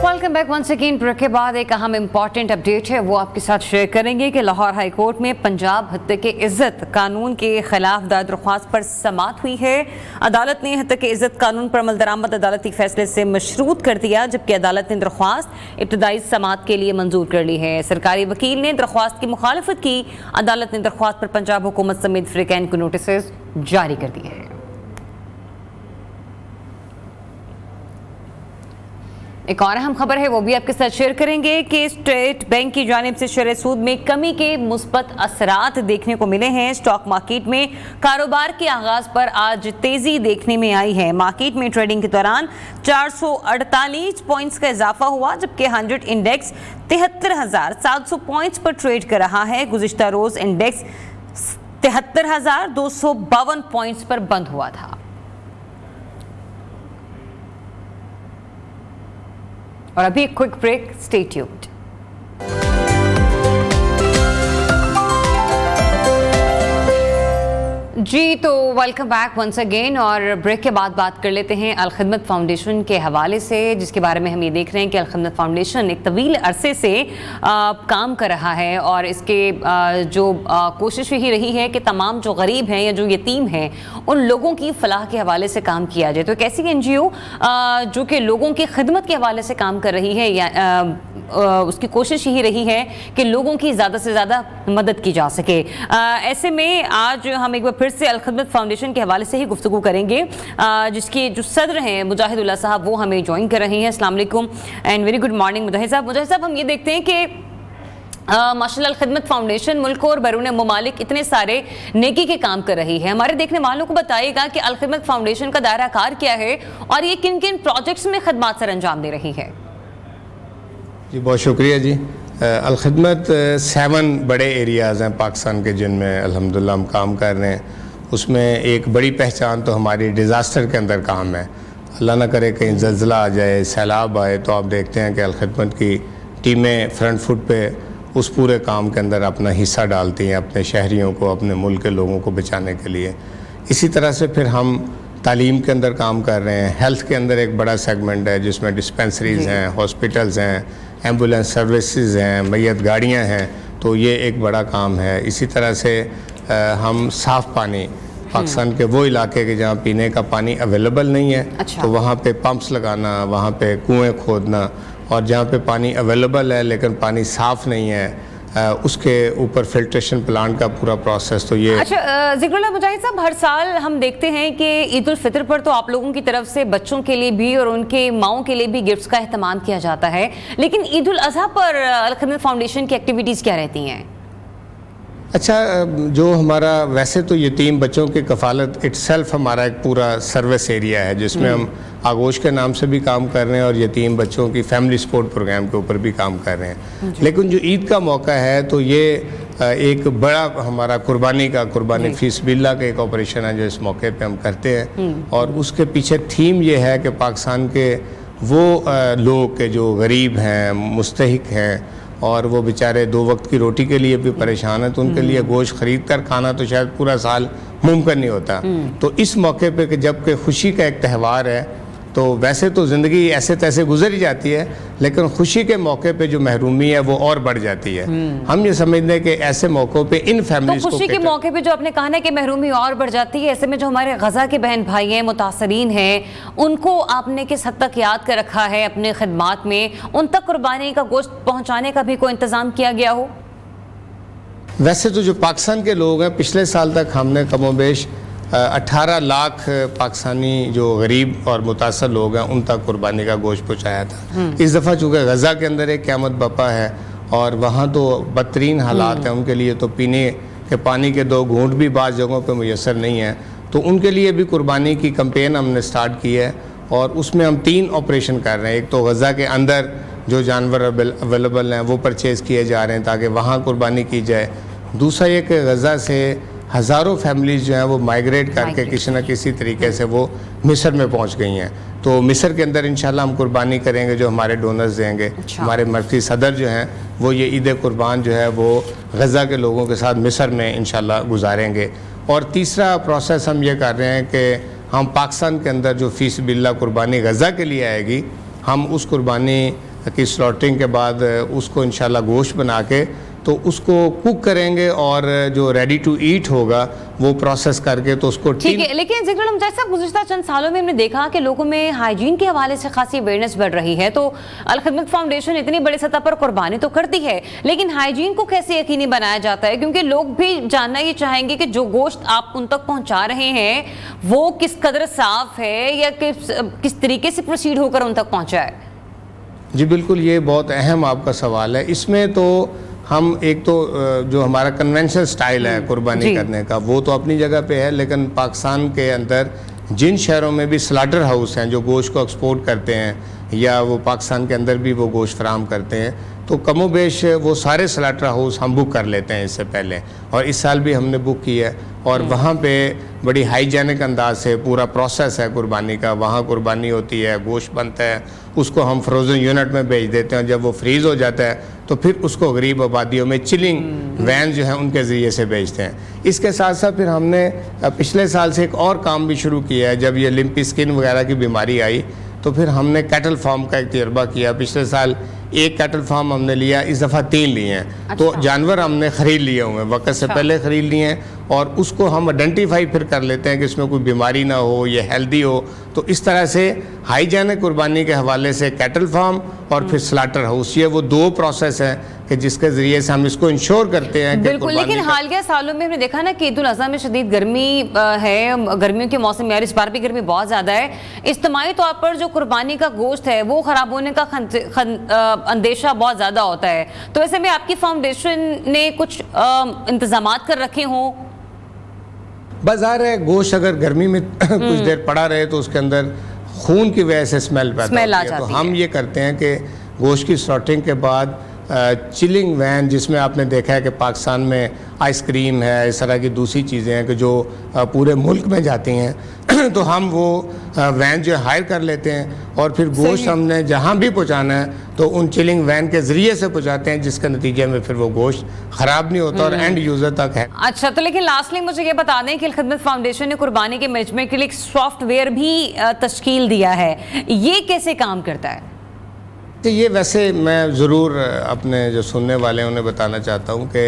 Welcome back once again. Break के बाद एक अहम इंपॉर्टेंट अपडेट है, वो आपके साथ शेयर करेंगे कि लाहौर हाई कोर्ट में पंजाब हत्या इज़्ज़त कानून के खिलाफ दायर दरख्वास्त पर समाअत हुई है। अदालत ने हत्या इज़्ज़त कानून पर अमल दरामद अदालती फैसले से मशरूत कर दिया, जबकि अदालत ने दरख्वास्त इब्तदाई समाअत के लिए मंजूर कर ली है। सरकारी वकील ने दरख्वास्त की मुखालफत की। अदालत ने दरख्वास्त पर पंजाब हुकूमत समेत फ्रीकैन को नोटिस जारी कर दिए हैं। एक और अहम खबर है, वो भी आपके साथ शेयर करेंगे कि स्टेट बैंक की जानिब से शरह सूद में कमी के मुस्बत असरात देखने को मिले हैं। स्टॉक मार्केट में कारोबार के आगाज पर आज तेजी देखने में आई है। मार्केट में ट्रेडिंग के दौरान 448 पॉइंट्स का इजाफा हुआ, जबकि 100 इंडेक्स 73,700 पॉइंट्स पर ट्रेड कर रहा है। गुज़िश्ता रोज इंडेक्स 73,252 पॉइंट्स पर बंद हुआ था। और अभी एक क्विक ब्रेक, स्टे ट्यून्ड। जी तो वेलकम बैक वंस अगेन। और ब्रेक के बाद बात कर लेते हैं अलखिदमत फाउंडेशन के हवाले से, जिसके बारे में हम ये देख रहे हैं कि अलखिदमत फाउंडेशन एक तवील अरसे से काम कर रहा है और इसके जो कोशिश यही रही है कि तमाम जो गरीब हैं या जो यतीम हैं उन लोगों की फलाह के हवाले से काम किया जाए। तो एक ऐसी NGO जो कि लोगों की खिदमत के हवाले से काम कर रही है, या उसकी कोशिश यही रही है कि लोगों की ज़्यादा से ज़्यादा मदद की जा सके। ऐसे में आज हम एक बार फिर से अलखिदमत फाउंडेशन के हवाले से ही गुफ्तगू करेंगे, जिसके जो सदर हैं मुजाहिदुल्लाह साहब, वो हमें ज्वाइन कर रहे हैं। अस्सलाम वालेकुम एंड वेरी गुड मॉर्निंग मुजाहिद साहब। मुजाहिद साहब, हम ये देखते हैं कि माशाल्लाह अलखिदमत फाउंडेशन मुल्क और बैरून ममालिक इतने सारे नेकी के काम कर रही है। हमारे देखने वालों को बताइएगा कि अलखिदमत फाउंडेशन का दायरा कार क्या है और ये किन किन प्रोजेक्ट्स में खदमात सर अंजाम दे रही है। जी बहुत शुक्रिया जी। अलखिदमत 7 बड़े एरियाज़ हैं पाकिस्तान के जिनमें अल्हम्दुलिल्लाह हम काम कर रहे हैं। उसमें एक बड़ी पहचान तो हमारी डिज़ास्टर के अंदर काम है। अल्लाह ना करे कहीं ज़ल्ज़ला आ जाए, सैलाब आए, तो आप देखते हैं कि अलखिदमत की टीमें फ्रंट फुट पे उस पूरे काम के अंदर अपना हिस्सा डालती हैं, अपने शहरियों को, अपने मुल्क के लोगों को बचाने के लिए। इसी तरह से फिर हम तालीम के अंदर काम कर रहे हैं। हेल्थ के अंदर एक बड़ा सेगमेंट है जिसमें डिस्पेंसरीज़ हैं, हॉस्पिटल्स हैं, एम्बुलेंस सर्विसेज हैं, मैयत गाड़ियाँ हैं, तो ये एक बड़ा काम है। इसी तरह से हम साफ़ पानी, पाकिस्तान के वो इलाके के जहाँ पीने का पानी अवेलेबल नहीं है, अच्छा। तो वहाँ पे पंप्स लगाना, वहाँ पे कुएँ खोदना, और जहाँ पे पानी अवेलेबल है लेकिन पानी साफ़ नहीं है उसके ऊपर फिल्ट्रेशन प्लांट का पूरा प्रोसेस। तो ये अच्छा ज़िक्रुल्लाह मुजाहिद साहब, हर साल हम देखते हैं कि ईद उल फितर पर तो आप लोगों की तरफ से बच्चों के लिए भी और उनके माओं के लिए भी गिफ्ट्स का एहतमाम किया जाता है, लेकिन ईद उल अज़हा पर अलखिदमत फाउंडेशन की एक्टिविटीज़ क्या रहती हैं? अच्छा, जो हमारा वैसे तो यतीम बच्चों की कफ़ालत इटसेल्फ हमारा एक पूरा सर्विस एरिया है जिसमें हम आगोश के नाम से भी काम कर रहे हैं और यतीम बच्चों की फैमिली सपोर्ट प्रोग्राम के ऊपर भी काम कर रहे हैं। लेकिन जो ईद का मौका है तो ये एक बड़ा हमारा कुर्बानी फीसबिल्लाह का एक ऑपरेशन है जो इस मौके पे हम करते हैं। और उसके पीछे थीम ये है कि पाकिस्तान के वो लोग के जो गरीब हैं, मुस्तहिक हैं और वो बेचारे 2 वक्त की रोटी के लिए भी परेशान हैं, तो उनके लिए गोश्त खरीद कर खाना तो शायद पूरा साल मुमकिन नहीं होता। तो इस मौके पे कि जबकि खुशी का एक त्यौहार है, तो वैसे तो ज़िंदगी ऐसे तैसे गुजर ही जाती है, लेकिन खुशी के मौके पे जो महरूमी है वो और बढ़ जाती है। हम ये समझते हैं कि ऐसे मौक़ों पे इन फैमिलीज़ तो खुशी के मौके पे जो आपने कहा ना कि महरूमी और बढ़ जाती है, ऐसे में जो हमारे गज़ा के बहन भाई हैं, मुतासरीन हैं, उनको आपने किस हद तक याद कर रखा है अपने खिदमात में? उन तक कुर्बानी का गोश्त पहुँचाने का भी कोई इंतज़ाम किया गया हो? वैसे तो जो पाकिस्तान के लोग हैं, पिछले साल तक हमने कमोबेश 18 लाख पाकिस्तानी जो गरीब और मुतासर लोग हैं उन तक कुर्बानी का गोश्त पहुँचाया था। इस दफ़ा चूँकि गज़ा के अंदर एक क़यामत बपा है और वहाँ तो बदतरीन हालात हैं, उनके लिए तो पीने के पानी के 2 घूंट भी बाज़ जगहों पे मुयस्सर नहीं है, तो उनके लिए भी कुर्बानी की कैंपेन हमने स्टार्ट की है और उसमें हम 3 ऑपरेशन कर रहे हैं। एक तो गज़ा के अंदर जो जानवर अवेलेबल हैं वो परचेज़ किए जा रहे हैं ताकि वहाँ कुर्बानी की जाए। दूसरा ये कि गज़ा से हज़ारों फैमिलीज़ जो हैं वो माइग्रेट करके किसी न किसी तरीके से वो मिस्र में पहुंच गई हैं। तो मिस्र के अंदर इंशाल्लाह हम कुर्बानी करेंगे जो हमारे डोनर्स देंगे। अच्छा। हमारे मरकज़ी सदर जो हैं वो ये ईद कुर्बान जो है वो गज़ा के लोगों के साथ मिस्र में इंशाल्लाह गुजारेंगे। और तीसरा प्रोसेस हम ये कर रहे हैं कि हम पाकिस्तान के अंदर जो फ़ीसबिल्लाह कुर्बानी गज़ा के लिए आएगी, हम उस कुर्बानी की स्लॉटिंग के बाद उसको इंशाल्लाह गोश्त बना के तो उसको कुक करेंगे और जो रेडी टू ईट होगा वो प्रोसेस करके तो उसको ठीक है। लेकिन जिक्र जैसा गुज़िश्ता चंद सालों में हमने देखा कि लोगों में हाइजीन के हवाले से खासी अवेयरनेस बढ़ रही है। तो अल खिदमत फाउंडेशन इतनी बड़ी सतह पर कुर्बानी तो करती है, लेकिन हाइजीन को कैसे यकीनी बनाया जाता है? क्योंकि लोग भी जानना ये चाहेंगे कि जो गोश्त आप उन तक पहुंचा रहे हैं वो किस कदर साफ है या किस तरीके से प्रोसीड होकर उन तक पहुंचा है। जी बिल्कुल, ये बहुत अहम आपका सवाल है। इसमें तो हम एक तो जो हमारा कन्वेंशनल स्टाइल है कुर्बानी करने का वो तो अपनी जगह पे है, लेकिन पाकिस्तान के अंदर जिन शहरों में भी स्लाटर हाउस हैं जो गोश्त को एक्सपोर्ट करते हैं या वो पाकिस्तान के अंदर भी वो गोश्त फराहम करते हैं, तो कमोबेश वो सारे स्लाटर हाउस हम बुक कर लेते हैं इससे पहले, और इस साल भी हमने बुक किया है। और वहाँ पे बड़ी हाइजेनिक अंदाज से पूरा प्रोसेस है कुर्बानी का। वहाँ कुर्बानी होती है, गोश्त बनता है, उसको हम फ्रोज़न यूनिट में भेज देते हैं। जब वो फ्रीज़ हो जाता है तो फिर उसको गरीब आबादियों में चिलिंग वैन जो है उनके ज़रिए से भेजते हैं। इसके साथ साथ फिर हमने पिछले साल से एक और काम भी शुरू किया है। जब ये लिम्पी स्किन वगैरह की बीमारी आई तो फिर हमने कैटल फार्म का एक तजर्बा किया। पिछले साल एक कैटल फार्म हमने लिया, इस दफ़ा 3 लिए हैं। अच्छा। तो जानवर हमने ख़रीद लिए हुए हैं, वक्त से पहले ख़रीद लिए हैं, और उसको हम आइडेंटिफाई फिर कर लेते हैं कि इसमें कोई बीमारी ना हो, ये हेल्दी हो। तो इस तरह से हाइजेनिक कुर्बानी के हवाले से कैटल फार्म और फिर स्लाटर हाउस, ये वो 2 प्रोसेस हैं कि जिसके ज़रिए से हम इसको इंश्योर करते हैं। बिल्कुल, लेकिन हालिया सालों में हमने देखा ना कि ईद उल अज़हा में शदीद गर्मी है, गर्मियों के मौसम में इस बार भी गर्मी बहुत ज़्यादा है। इज्तिमाई तौर पर जो कुर्बानी का गोश्त है वो ख़राब होने का अंदेशा बहुत ज़्यादा होता है। तो ऐसे में आपकी फाउंडेशन ने कुछ इंतजामात कर रखे हों? बाजार है, गोश्त अगर गर्मी में कुछ देर पड़ा रहे तो उसके अंदर खून की वजह से स्मेल पैदा होती है। तो हम ये करते हैं कि गोश्त की स्लॉटिंग के बाद चिलिंग वैन, जिसमें आपने देखा है कि पाकिस्तान में आइसक्रीम है, इस तरह की दूसरी चीज़ें हैं कि जो पूरे मुल्क में जाती हैं तो हम वो वैन जो हायर कर लेते हैं और फिर गोश्त हमने जहाँ भी पहुँचाना है तो उन चिलिंग वैन के ज़रिए से पहुँचाते हैं, जिसके नतीजे में फिर वो गोश्त ख़राब नहीं होता और एंड यूज़र तक है। अच्छा, तो लेकिन लास्टली मुझे ये बता दें कि अल खिदमत फाउंडेशन ने कुर्बानी के मैनेजमेंट के लिए एक सॉफ्टवेयर भी तश्कील दिया है, ये कैसे काम करता है? तो ये वैसे मैं ज़रूर अपने जो सुनने वाले हैं उन्हें बताना चाहता हूँ कि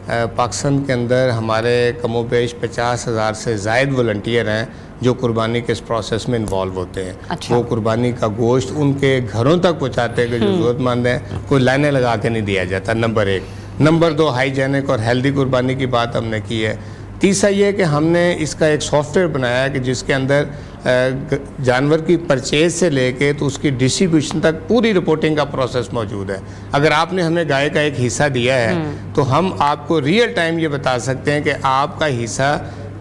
पाकिस्तान के अंदर हमारे कमोबेश 50,000 से ज़ायद वॉलंटियर हैं जो कुर्बानी के इस प्रोसेस में इन्वॉल्व होते हैं। अच्छा। वो कुर्बानी का गोश्त उनके घरों तक पहुँचाते हैं कि जो ज़रूरतमंद हैं, कोई लाइनें लगा के नहीं दिया जाता, नंबर 1। नंबर 2, हाइजेनिक और हेल्दी कुर्बानी की बात हमने की है। तीसरा ये कि हमने इसका एक सॉफ्टवेयर बनाया है कि जिसके अंदर जानवर की परचेज से लेके तो उसकी डिस्ट्रीब्यूशन तक पूरी रिपोर्टिंग का प्रोसेस मौजूद है। अगर आपने हमें गाय का एक हिस्सा दिया है तो हम आपको रियल टाइम ये बता सकते हैं कि आपका हिस्सा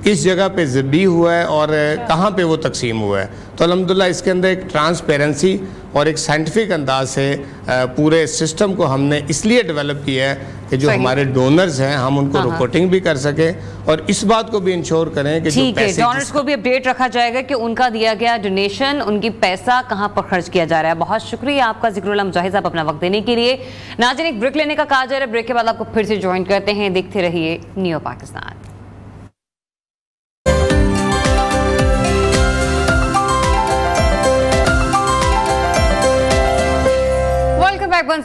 किस जगह पे ज़बी हुआ है और कहाँ पे वो तकसीम हुआ है। तो अल्हम्दुलिल्लाह इसके अंदर एक ट्रांसपेरेंसी और एक साइंटिफिक अंदाज से पूरे सिस्टम को हमने इसलिए डेवलप किया है कि जो हमारे डोनर्स हैं हम उनको रिपोर्टिंग भी कर सके और इस बात को भी इंश्योर करें कि जो पैसे डोनर्स को भी अपडेट रखा जाएगा कि उनका दिया गया डोनेशन, उनकी पैसा कहाँ पर खर्च किया जा रहा है। बहुत शुक्रिया आपका ज़िक्रुल्लाह मुजाहिद साहब अपना वक्त देने के लिए। नाज़रीन, एक ब्रेक लेने का कहा जा रहा है, ब्रेक के बाद आपको फिर से ज्वाइन करते हैं। देखते रहिए न्यू पाकिस्तान।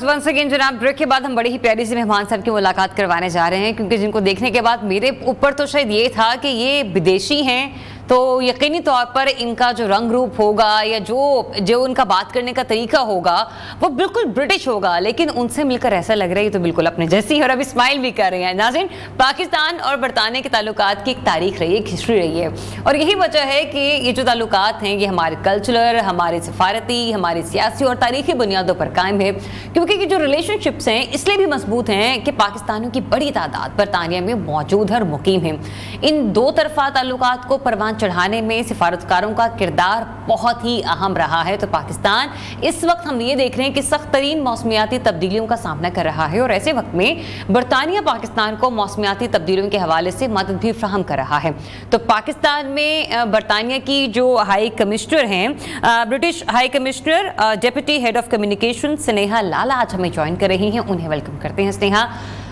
वंस अगेन जनाब, ब्रेक के बाद हम बड़ी ही प्यारी सी मेहमान साहब की मुलाकात करवाने जा रहे हैं, क्योंकि जिनको देखने के बाद मेरे ऊपर तो शायद ये था कि ये विदेशी हैं तो यकीनी तौर पर इनका जो रंग रूप होगा या जो उनका बात करने का तरीका होगा वो बिल्कुल ब्रिटिश होगा, लेकिन उनसे मिलकर ऐसा लग रहा है ये तो बिल्कुल अपने जैसी और अभी स्माइल भी कर रहे हैं। नाज़रीन, पाकिस्तान और बरतानिया के ताल्लुकात की एक तारीख रही है, एक हिस्ट्री रही है, और यही वजह है कि ये जो ताल्लुकात हैं ये हमारे कल्चरल, हमारे सफारती, हमारी सियासी और तारीखी बुनियादों पर कायम है। क्योंकि ये जो रिलेशनशिप्स हैं इसलिए भी मजबूत हैं कि पाकिस्तानियों की बड़ी तादाद बरतानिया में मौजूद है और मुकीम है। इन दो तरफा ताल्लुकात को परवान चांद चढ़ाने में सिफारतकारों का किरदार बहुत ही अहम रहा है। तो पाकिस्तान इस वक्त हम ये देख रहे हैं कि सख्त तरीन मौसमियाती तब्दीलियों का सामना कर रहा है और ऐसे वक्त में बरतानिया पाकिस्तान को मौसमियाती तब्दीलियों के हवाले से मदद भी फ्राहम कर रहा है। तो पाकिस्तान में बरतानिया की जो हाई कमिश्नर हैं, British high commissioner deputy head of communication Sneha Lala आज हमें ज्वाइन कर रही हैं। उन्हें वेलकम करते हैं। Sneha,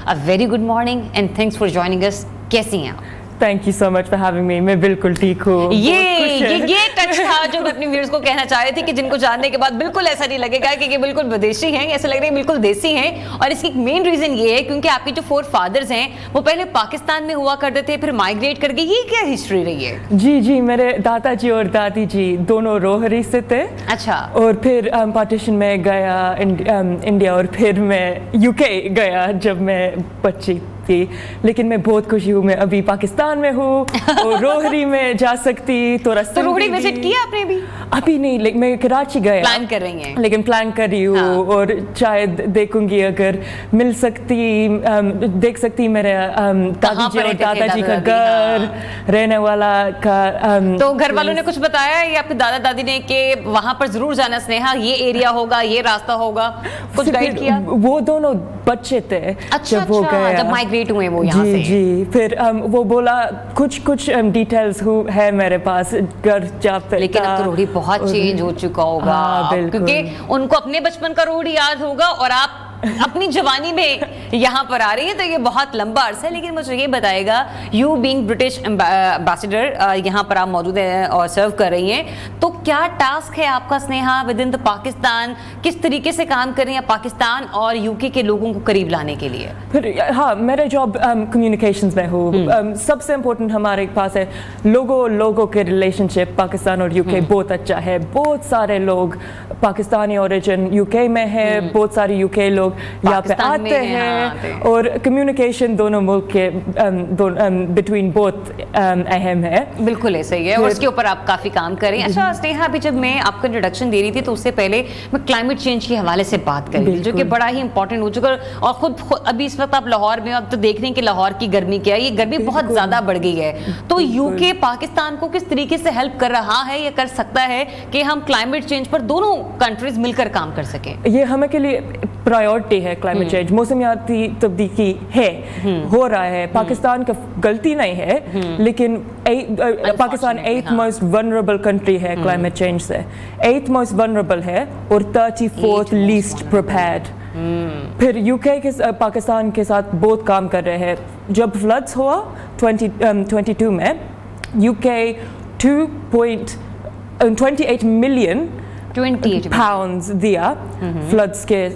a very good morning and thanks for joining us. कैसी हैं आप? Thank you so much for having me. मैं बिल्कुल ठीक हूँ। ये टच था जो मैं अपने व्यूअर्स को कहना चाह रही थी कि जिनको जानने के बाद बिल्कुल ऐसा नहीं लगेगा कि ये बिल्कुल विदेशी हैं, ऐसा लग रहा है बिल्कुल देसी हैं। और इसकी मेन रीजन ये है क्योंकि आपके जो फोर फादर्स हैं वो पहले पाकिस्तान में हुआ करते थे, फिर माइग्रेट कर गए। ये क्या हिस्ट्री रही है? जी, मेरे दादाजी और दादी जी दोनों रोहरी से थे। अच्छा। और फिर पार्टीशन में गया इंडिया और फिर मैं यूके गया जब मैं बच्ची थी। लेकिन मैं बहुत खुशी हूँ मैं अभी पाकिस्तान में हूँ और रोहरी में जा सकती तो रोहरी विजिट किया आपने भी? अभी नहीं, लेकिन मैं कराची गया। प्लान कर रही हैं? लेकिन प्लान कर रही हूँ। हाँ। और शायद देखूंगी अगर मिल सकती, देख सकती मेरे दादी और दादाजी का घर। हाँ। रहने वाला का तो घर वालों ने कुछ बताया या आपके दादा दादी ने कि वहां पर जरूर जाना स्नेहा, ये एरिया होगा, ये रास्ता होगा, कुछ गाइड किया? वो दोनों बच्चे थे। अच्छा, जब वो गया, जब माइग्रेट हुए वो यहाँ से। जी, फिर वो बोला कुछ डिटेल्स है मेरे पास घर जा पे। लेकिन अब तो रोहड़ी बहुत चेंज हो चुका होगा। क्योंकि उनको अपने बचपन का रोड याद होगा और आप अपनी जवानी में यहाँ पर आ रही है, तो ये बहुत लंबा अर्सा है। लेकिन मुझे ये बताएगा, यू बीइंग ब्रिटिश एम्बेसडर, यहाँ पर आप मौजूद हैं और सर्व कर रही हैं, तो क्या टास्क है आपका Sneha with in the Pakistan? किस तरीके से काम कर रही हैं पाकिस्तान और यूके के लोगों को करीब लाने के लिए? फिर हाँ, मेरा जॉब कम्युनिकेशंस में हूँ। सबसे इम्पोर्टेंट हमारे पास है लोगों के रिलेशनशिप। पाकिस्तान और यूके बहुत अच्छा है। बहुत सारे लोग पाकिस्तानी ओरिजिन यूके में है, बहुत सारे यूके लोग यहाँ पे आते हैं और कम्युनिकेशन दोनों मुल्क के बिटवीन बहुत अहम है। बिल्कुल ऐसा ही है और उसके ऊपर आप काफी काम करें। अच्छा स्नेहा, अभी जब मैं आपको इंट्रोडक्शन दे रही थी तो उससे पहले मैं क्लाइमेट चेंज के हवाले से बात कर रही थी, जो कि बड़ा ही इंपॉर्टेंट हो चुका है। और खुद अभी इस वक्त आप लाहौर में, अब तो देख रहे हैं कि लाहौर की गर्मी क्या है, ये गर्मी बहुत ज्यादा बढ़ गई है। तो यूके पाकिस्तान को किस तरीके से हेल्प कर रहा है या कर सकता है कि हम क्लाइमेट चेंज पर दोनों कंट्रीज मिलकर काम कर सकें? ये हमें के लिए प्रायोरिटी है। क्लाइमेट चेंज मौसमियाती तब्दीली है, हो रहा है। पाकिस्तान का गलती नहीं है, लेकिन Pakistan 8th most vulnerable country है क्लाइमेट चेंज से। 8th मोस्ट वनरेबल है और 34th लीस्ट प्रिपेयर्ड। फिर यूके के पाकिस्तान के साथ बहुत काम कर रहे हैं। जब फ्लड्स हुआ 2022 में, यूके 2.28 मिलियन पाउंड्स दिया फ्लड्स के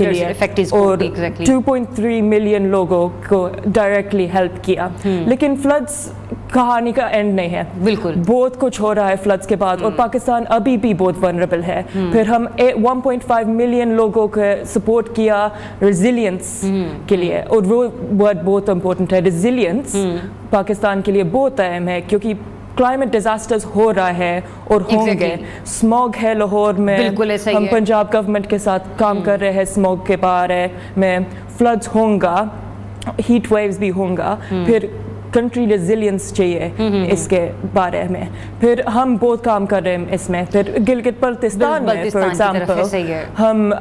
लिए और 2.3 मिलियन लोगों को डायरेक्टली हेल्प किया। लेकिन फ्लड्स कहानी का एंड नहीं है। बिल्कुल बहुत कुछ हो रहा है फ्लड्स के बाद और पाकिस्तान अभी भी बहुत वनरेबल है। फिर हम 1.5 मिलियन लोगों को सपोर्ट किया रेजिलियंस के लिए और वो वर्ड बहुत इंपॉर्टेंट है। रेजिलियंस पाकिस्तान के लिए बहुत अहम है क्योंकि क्लाइमेट डिजास्टर्स हो रहा है और होंगे। स्मॉग है लाहौर में, हम पंजाब गवर्नमेंट के साथ काम कर रहे हैं स्मॉग के बारे में। फ्लड्स होंगे, हीट वेव्स भी होंगे। फिर कंट्री रेजिलियंस चाहिए इसके बारे में। फिर हम बहुत काम कर रहे हैं इसमें। फिर गिलगित बल्तिस्तान में फॉर एग्जांपल हम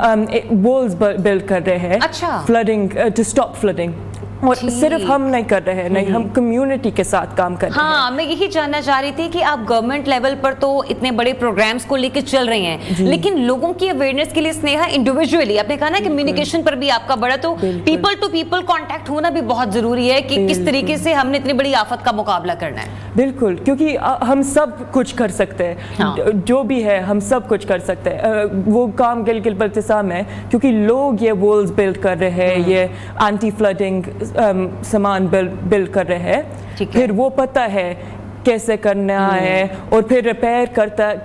वॉल्स बिल्ड कर रहे हैं। अच्छा। Flooding, to stop flooding. और सिर्फ हम नहीं कर रहे हैं, नहीं, हम कम्युनिटी के साथ काम कर रहे हैं। हाँ, मैं यही जानना चाह रही थी कि आप गवर्नमेंट लेवल पर तो इतने बड़े प्रोग्राम्स को लेकर चल रहे हैं, लेकिन लोगों की अवेयरनेस के लिए स्नेहा इंडिविजुअली, आपने कहा ना कम्युनिकेशन पर भी आपका बड़ा, तो पीपल टू पीपल कांटेक्ट होना भी बहुत जरूरी है कि किस तरीके से हमने इतनी बड़ी आफत का मुकाबला करना है। बिल्कुल, क्योंकि हम सब कुछ कर सकते हैं। हाँ। जो भी है हम सब कुछ कर सकते हैं। वो काम गिलगित बल्तिस्तान में क्योंकि लोग ये वॉल्स बिल्ड कर रहे हैं, ये एंटी फ्लडिंग सामान बिल्ड कर रहे हैं। फिर वो पता है कैसे करना है और फिर रिपेयर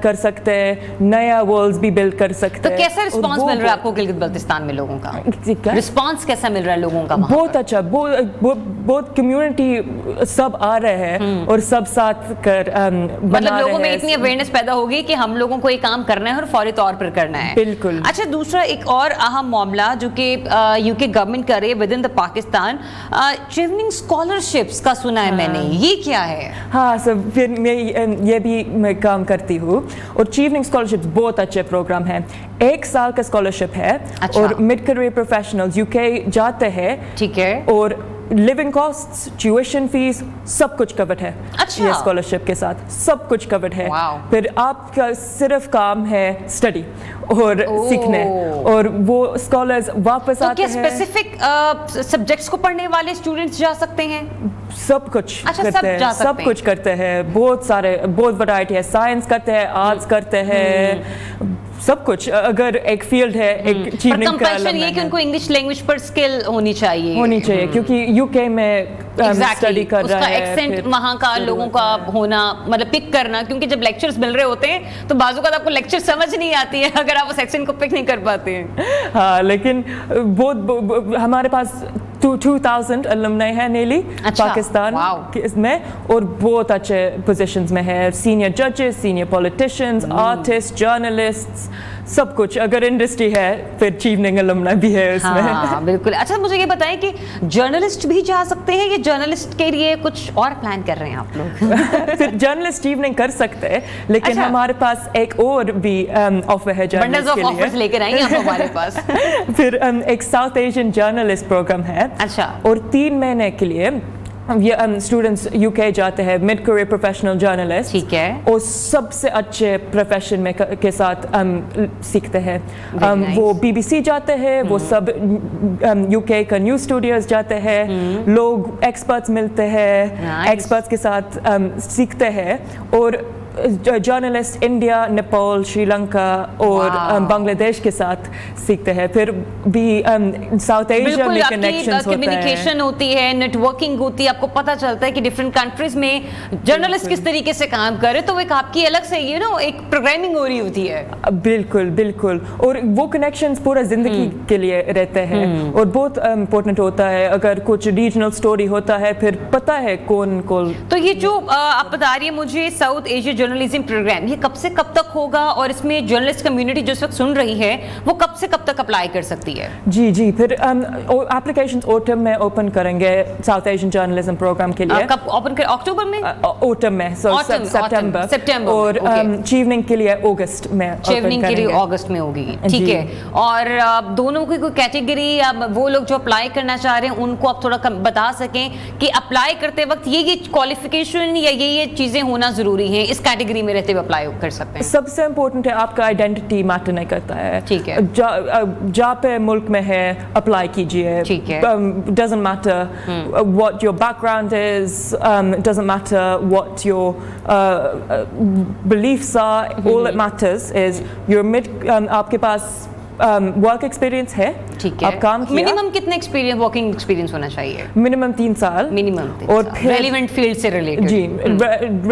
कर सकते हैं, नया वर्ल्ड्स भी बिल्ड कर सकते हैं। तो कैसा रिस्पांस मिल रहा है आपको गिलगित बल्तिस्तान में लोगों का? रिस्पांस कैसा मिल रहा है लोगों का? बहुत अच्छा, बहुत कम्युनिटी सब आ रहे हैं और सब साथ कर मतलब लोगों में इतनी अवेयरनेस पैदा होगी कि हम लोगों को ये काम करना है और फौरी तौर पर करना है। बिल्कुल। अच्छा, दूसरा एक और अहम मामला जो कि यूके गवर्नमेंट कर रही है with in the Pakistan, travelling scholarships का सुना है मैंने, ये क्या है? हाँ, फिर ये भी मैं काम करती हूँ। और चीवनिंग स्कॉलरशिप बहुत अच्छे प्रोग्राम है, 1 साल का स्कॉलरशिप है। अच्छा। और मिड करियर प्रोफेशनल्स UK जाते हैं, ठीक है, और लिविंग कॉस्ट्स, ट्यूशन फीस सब कुछ कवर्ड है। अच्छा। ये स्कॉलरशिप के साथ सब कुछ कवर्ड है। Wow. फिर आपका सिर्फ काम है स्टडी और सीखने, और वो स्कॉलर्स वापस तो आते क्या हैं। स्पेसिफिक सब्जेक्ट्स को पढ़ने वाले स्टूडेंट्स जा सकते हैं? सब कुछ अच्छा, करते सब हैं, जा सकते सब हैं। कुछ करते हैं, बहुत वैरायटी है। साइंस करते हैं, आर्ट्स करते हैं, सब कुछ। अगर एक फील्ड है, एक पर चीवनिंग का कंपल्शन ये कि उनको इंग्लिश लैंग्वेज पर स्किल होनी चाहिए क्योंकि UK में स्टडी कर रहा उसका है। एक्सेंट वहाँ का लोगों का होना, मतलब पिक करना, क्योंकि जब लेक्चर्स मिल रहे होते हैं तो बाजू का आपको लेक्चर समझ नहीं आती है अगर आप उस एक्सेंट को पिक नहीं कर पाते हैं। हाँ, लेकिन बहुत हमारे पास 2000 अलुमनाई है नेली पाकिस्तान में, और बहुत अच्छे पोजीशंस में है। सीनियर जजेस, सीनियर पॉलिटिशियंस, आर्टिस्ट, जर्नलिस्ट्स, सब कुछ। अगर इंडस्ट्री है फिर चीवनिंग अलुमनाई भी है उसमें। हाँ, बिल्कुल। अच्छा, मुझे ये बताएं कि जर्नलिस्ट भी जा सकते हैं, ये जर्नलिस्ट के लिए कुछ और प्लान कर रहे हैं आप लोग? फिर जर्नलिस्ट चीवनिंग कर सकते हैं, लेकिन अच्छा। हमारे पास एक और भी ऑफर है जर्नलिस्ट के लिए। ऑफर्स लेकर आएंगे आप हमारे पास। फिर एक साउथ एशियन जर्नलिस्ट प्रोग्राम है। अच्छा। और 3 महीने के लिए ये स्टूडेंट्स UK जाते हैं, मिड करियर प्रोफेशनल जर्नलिस्ट, ठीक है, और सबसे अच्छे प्रोफेशन में के साथ सीखते हैं। वो BBC जाते हैं, वो सब UK का न्यूज़ स्टूडियोज जाते हैं, लोग एक्सपर्ट्स मिलते हैं, एक्सपर्ट्स के साथ सीखते हैं। और जर्नलिस्ट इंडिया, नेपाल, श्रीलंका और बांग्लादेश के साथ सीखते हैं। फिर भी साउथ एशिया में कनेक्शंस होता है, कम्युनिकेशन होती है, नेटवर्किंग होती है, आपको पता चलता है कि डिफरेंट कंट्रीज में जर्नलिस्ट किस तरीके से काम कर रहे हैं, तो एक आपकी अलग से एक प्रोग्रामिंग हो रही होती है। बिल्कुल बिल्कुल, और वो कनेक्शंस पूरा जिंदगी के लिए रहते हैं, और बहुत इम्पोर्टेंट होता है। अगर कुछ रीजनल स्टोरी होता है फिर पता है कौन कौन। तो ये जो आप बता रही है मुझे साउथ एशिया जर्नलिज्म प्रोग्राम, ये कब से कब तक होगा, और इसमें जर्नलिस्ट कम्युनिटी जो इस वक्त सुन रही है वो कब से कब तक अप्लाई कर सकती है? जी, फिर एप्लीकेशन ऑटम में ओपन करेंगे साउथ एशियन जर्नलिज्म प्रोग्राम के लिए। कब ओपन कर? अक्टूबर में? ऑटम में, सितंबर। और चीवनिंग के लिए अगस्त में। चीवनिंग के लिए अगस्त में होगी, ठीक है। और दोनों की कोई कैटेगरी, वो लोग जो अप्लाई करना चाह रहे हैं उनको आप थोड़ा बता सकें कि अप्लाई करते वक्त ये क्वालिफिकेशन या ये चीजें होना जरूरी है, इस कैटेगरी में रहते हुए अप्लाई कर सकते हैं? सबसे इम्पोर्टेंट है आपका आइडेंटिटी मैटर नहीं करता है, ठीक है। जहाँ पे मुल्क में है अप्लाई कीजिए, ठीक है। doesn't matter what your background is, doesn't matter what your beliefs are, all it matters is your आपके पास वर्क एक्सपीरियंस है, ठीक है। आप काम किया। मिनिमम कितने एक्सपीरियंस, वर्किंग एक्सपीरियंस होना चाहिए? मिनिमम 3 साल। मिनिमम 3 और साल। फिर रेलेवेंट फील्ड से रिलेटेड। जी,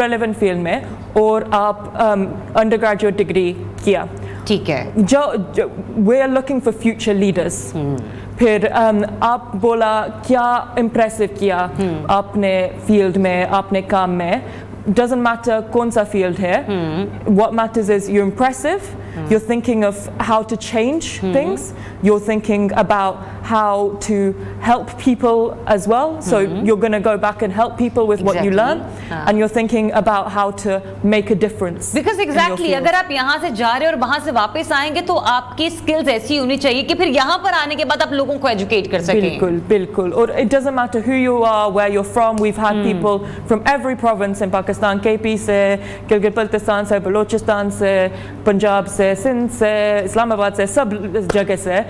रेलेवेंट फील्ड में, और आप अंडर ग्रेजुएट डिग्री किया, ठीक है। जो we are looking for future leaders. फिर आप बोला क्या इम्प्रेसिव किया आपने फील्ड में, आपने काम में। doesn't matter कौन सा फील्ड है, what matters is you're impressive, you're thinking of how to change things, you're thinking about how to help people as well, so you're going to go back and help people with what you learn, and you're thinking about how to make a difference. Because exactly, अगर आप यहाँ से जा रहे हो और वहाँ से वापस आएंगे तो आपकी स्किल्स ऐसी होनी चाहिए कि फिर यहाँ पर आने के बाद आप लोगों को एजुकेट कर सकें। बिल्कुल बिल्कुल, और it doesn't matter who you are, where you're from. We've had people from every province in Pakistan, KP से, गिलगित-बल्तिस्तान से, बलूचिस्तान से, पंजाब से, सिंध से, इस्लामाबाद से, सब जगह से।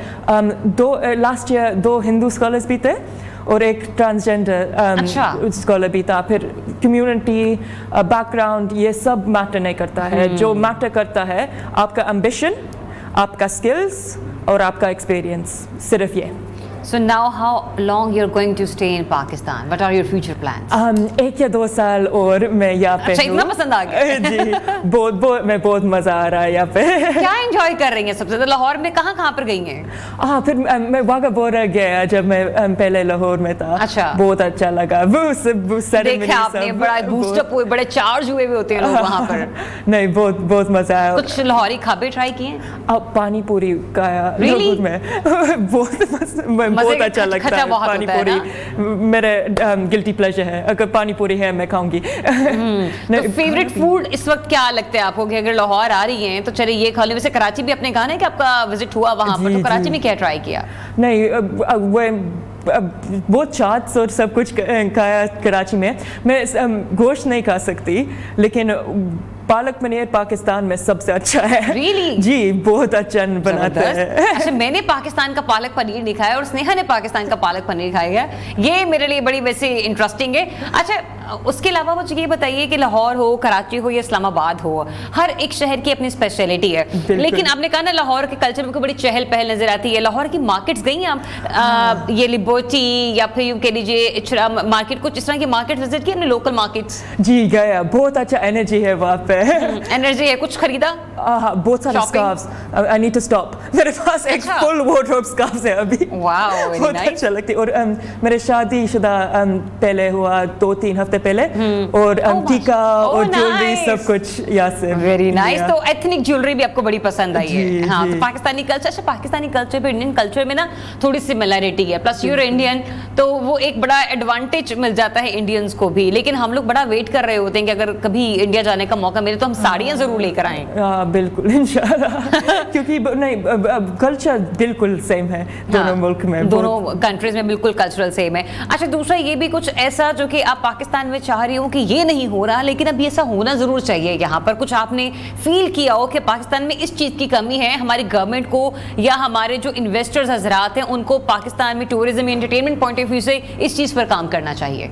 लास्ट ईयर 2 हिंदू स्कॉलर्स भी थे और एक ट्रांसजेंडर स्कॉलर भी था। फिर कम्युनिटी, बैकग्राउंड, ये सब मैटर नहीं करता है। जो मैटर करता है आपका एम्बिशन, आपका स्किल्स और आपका एक्सपीरियंस, सिर्फ ये। So now how long you're going to stay in Pakistan? What are your future plans? 1 या 2 साल और मैं यहाँ पे। अच्छा, इतना पसंद आ गया? जी, बहुत मजा आ रहा है यहाँ पे। क्या एंजॉय कर रही हैं सबसे ज्यादा? लाहौर में कहाँ पर गई हैं? फिर मैं वाघा बॉर्डर गया जब मैं पहले लाहौर में था। अच्छा, बहुत अच्छा लगा। देखा आपने, बड़ा बूस्टअप हुए, बड़े चार्ज हुए होते हैं लोग वहाँ पर। नहीं, बहुत मजा आया। कुछ लाहौरी खाबे ट्राई किए? पानी पूरी खाया में। बहुत बहुत अच्छा लगता है पानी पूरी, मेरे गिल्टी प्लेजर है, अगर पानी पूरी है मैं खाऊंगी। तो फेवरेट फूड इस वक्त क्या लगता है आपको कि अगर लाहौर आ रही हैं तो चलिए ये खा लें? वैसे कराची भी आपने कहा ना कि आपका विजिट हुआ वहाँ पर, तो कराची में क्या ट्राई किया? नहीं, बहुत चाट्स और सब कुछ खाया कराची में। मैं गोश्त नहीं खा सकती, लेकिन पालक पनीर पाकिस्तान में सबसे अच्छा है। Really? जी, बहुत अच्छा बनाते हैं। अच्छा, मैंने पाकिस्तान का पालक पनीर नहीं खाया और स्नेहा ने पाकिस्तान का पालक पनीर खाया है, ये मेरे लिए बड़ी वैसे इंटरेस्टिंग है। अच्छा, उसके अलावा मुझे ये बताइए कि लाहौर हो, कराची हो या इस्लामाबाद हो, हर एक शहर की अपनी स्पेशलिटी है, लेकिन आपने कहा ना लाहौर के कल्चर में बड़ी चहल पहल नजर आती है। लाहौर की मार्केट्स गई हैं आप? ये लिबर्टी या फिर यूं कह लीजिए इचरा मार्केट, कुछ इस तरह की मार्केट विजिट की, लोकल मार्केट्स? जी गया, बहुत अच्छा एनर्जी है वहाँ पे। एनर्जी है। कुछ खरीदा? बहुत सारे scarfs. I need to stop, मेरे पास एक फुल वार्डरोब स्कार्फ्स है अभी। वाओ, बहुत अच्छा लगती है। और मेरे शादीशुदा पहले हुआ 2-3 हफ्ते पहले, और टीका और ज्वेलरी सब कुछ यहाँ से। Very nice. तो एथनिक ज्वेलरी भी आपको बड़ी पसंद आई है? हाँ, तो पाकिस्तानी कल्चर, अच्छा पाकिस्तानी कल्चर पे इंडियन कल्चर में ना थोड़ी सिमिलैरिटी है, प्लस यूर इंडियन, तो वो एक बड़ा एडवांटेज मिल जाता है इंडियंस को भी। लेकिन हम लोग बड़ा वेट कर रहे होते हैं कि अगर कभी इंडिया जाने का मौका मिले तो हम साड़ियाँ जरूर लेकर आएं। बिल्कुल, इंशाल्लाह। क्योंकि नहीं, कल्चर बिल्कुल सेम है दोनों मुल्क में, दोनों कंट्रीज में बिल्कुल कल्चरल सेम है। अच्छा, दूसरा ये भी कुछ ऐसा जो कि आप पाकिस्तान में चाह रही हो कि ये नहीं हो रहा लेकिन अब ये ऐसा होना जरूर चाहिए, यहाँ पर कुछ आपने फील किया हो कि पाकिस्तान में इस चीज़ की कमी है, हमारी गवर्नमेंट को या हमारे जो इन्वेस्टर्स हजरात हैं उनको पाकिस्तान में tourism entertainment point of view से इस चीज़ पर काम करना चाहिए?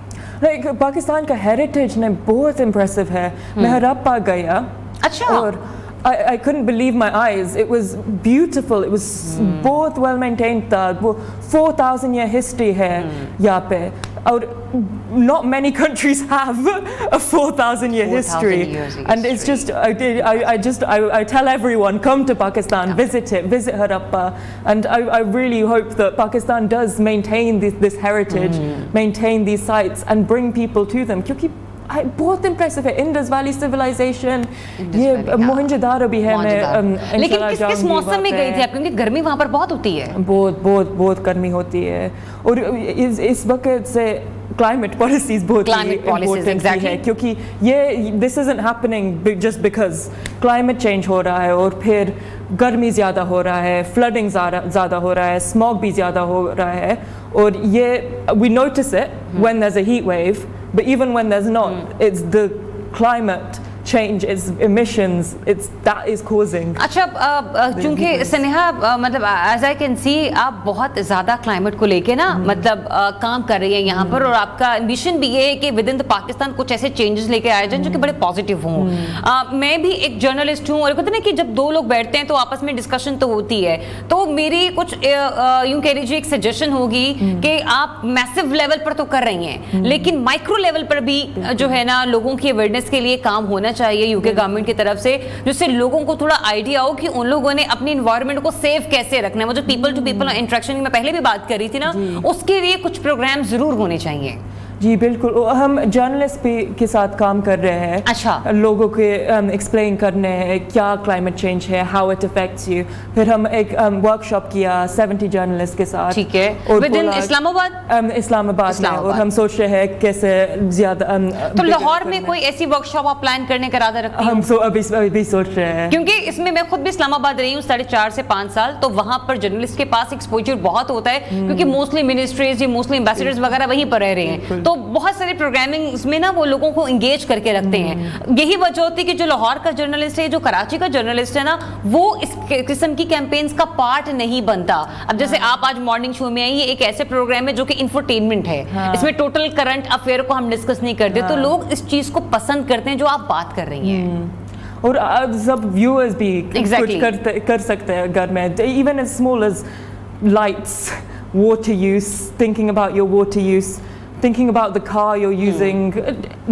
पाकिस्तान का हेरिटेज ने बहुत इम्प्रेसिव है। मैं हड़प्पा गया, अच्छा, और I couldn't believe my eyes. It was beautiful. It was बहुत well maintained था। वो 4,000 year history है यहाँ पे, और not many countries have a 4,000 year history. And it's just I tell everyone, come to Pakistan, visit it, visit Harappa, and I really hope that Pakistan does maintain this heritage, maintain these sites, and bring people to them. क्योंकि बहुत impressive है Indus valley civilisation, ये मोहनजोदारो भी है। मैं लेकिन किस मौसम में गई थी आप? क्योंकि गर्मी वहाँ पर बहुत होती है। बहुत गर्मी होती है, और इस वक्त से क्लाइमेट पॉलिसीज बहुत इम्पोर्टेंट है, क्योंकि ये this isn't happening just because climate change हो रहा है, और फिर गर्मी ज़्यादा हो रहा है, फ्लडिंग ज़्यादा हो रहा है, स्मॉग भी ज़्यादा हो रहा है, और ये we notice it when there is a heat wave, but even when there's not, it's the climate change, it's emissions, that is causing. अच्छा, क्योंकि स्नेहा मतलब as I can see आप बहुत ज़्यादा क्लाइमेट को लेके ना मतलब काम कर रही है यहाँ पर, और आपका एम्बिशन भी ये है कि विद इन द पाकिस्तान कुछ ऐसे चेंजेस लेके आए जाएं जो कि बड़े पॉजिटिव हों। मैं भी एक जर्नलिस्ट हूँ, और कहते हैं ना कि जब दो लोग बैठते हैं तो आपस में डिस्कशन तो होती है, तो मेरी कुछ यूँ कह लीजिए एक सजेशन होगी कि आप मैसिव लेवल पर तो कर रही हैं, लेकिन माइक्रो लेवल पर भी जो है ना लोगों की अवेयरनेस के लिए काम होना चाहिए यूके गवर्नमेंट की तरफ से, जिससे लोगों को थोड़ा आइडिया हो कि उन लोगों ने अपनी एनवायरनमेंट को सेफ कैसे रखना है। वो जो पीपल टू पीपल इंटरेक्शन में पहले भी बात कर रही थी ना, उसके लिए कुछ प्रोग्राम जरूर होने चाहिए। जी बिल्कुल, हम जर्नलिस्ट के साथ काम कर रहे हैं। अच्छा, लोगों के एक्सप्लेन करने हैं क्या क्लाइमेट चेंज है, हाउ इट अफेक्ट्स यू। फिर हम एक वर्कशॉप किया 70 जर्नलिस्ट के साथ, ठीक है, और इस्लामाबाद में, और हम सोच रहे हैं कैसे ज्यादा। तो लाहौर में कोई ऐसी वर्कशॉप आप प्लान करने का इरादा रखती हैं? हम अभी सोच रहे हैं, क्योंकि इसमें मैं खुद भी इस्लामाबाद रही हूँ 4.5 से 5 साल, तो वहां पर जर्नलिस्ट के पास एक्सपोजर बहुत होता है, क्योंकि मोस्टली मिनिस्ट्रीज या मोस्टली एम्बेसडर्स वगैरह वहीं पर रह रहे हैं, तो बहुत सारे प्रोग्रामिंग में ना वो लोगों को एंगेज करके रखते हैं। यही वजह होती है कि जो लाहौर का जर्नलिस्ट है, जो कराची का जर्नलिस्ट है ना, वो इस किस्म की कैंपेन्स का पार्ट नहीं बनता। अब जैसे आप आज मॉर्निंग शो में आई, ये एक ऐसे प्रोग्राम है जो कि इंफोटेनमेंट है, इसमें टोटल करंट अफेयर को हम डिस्कस नहीं करते, तो लोग इस चीज को पसंद करते हैं जो आप बात कर रही हैं। और सब व्यूअर्स भी कुछ कर सकते हैं घर में, even as small as lights, water use, thinking about your water use, thinking about the car you're using,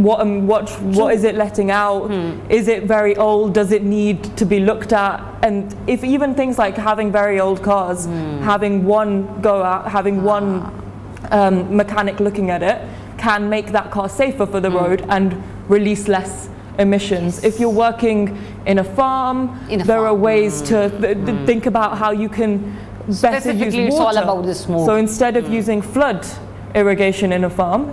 what is it letting out, is it very old, does it need to be looked at, and if even things like having very old cars, having one go out, having one mechanic looking at it can make that car safer for the road and release less emissions. If you're working in a farm, there are ways to think about how you can better use Specifically, it's all water. about the smoke. So instead of using flood irrigation in a farm,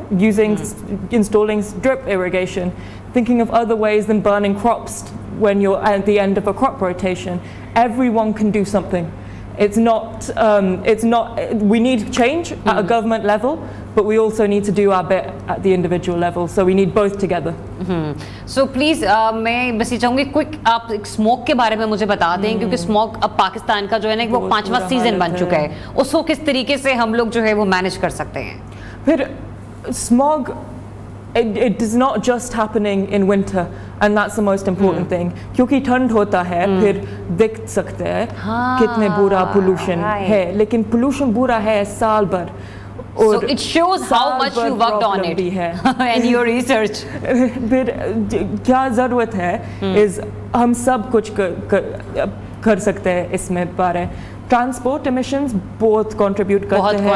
installing drip irrigation, thinking of other ways than burning crops when you're at the end of a crop rotation. Everyone can do something. It's not, we need change at a government level, but we also need to do our bit at the individual level. So we need both together. So please, मैं बस ये चाहूँगी quick आप smoke के बारे में मुझे बता दें, क्योंकि स्मोक अब पाकिस्तान का जो है ना वो 5वां सीजन बन चुका है, उसको किस तरीके से हम लोग जो है वो मैनेज कर सकते हैं? फिर smog, it is not just happening in winter, and that's the most important thing. क्योंकि ठंड होता है, फिर देख सकते हैं कितने बुरा pollution है, लेकिन pollution बुरा है साल भर. So it shows how much you worked on it and your research. फिर क्या ज़रूरत है is हम सब कुछ कर सकते हैं इसमें बारे. Transport emissions बहुत contribute करते हैं.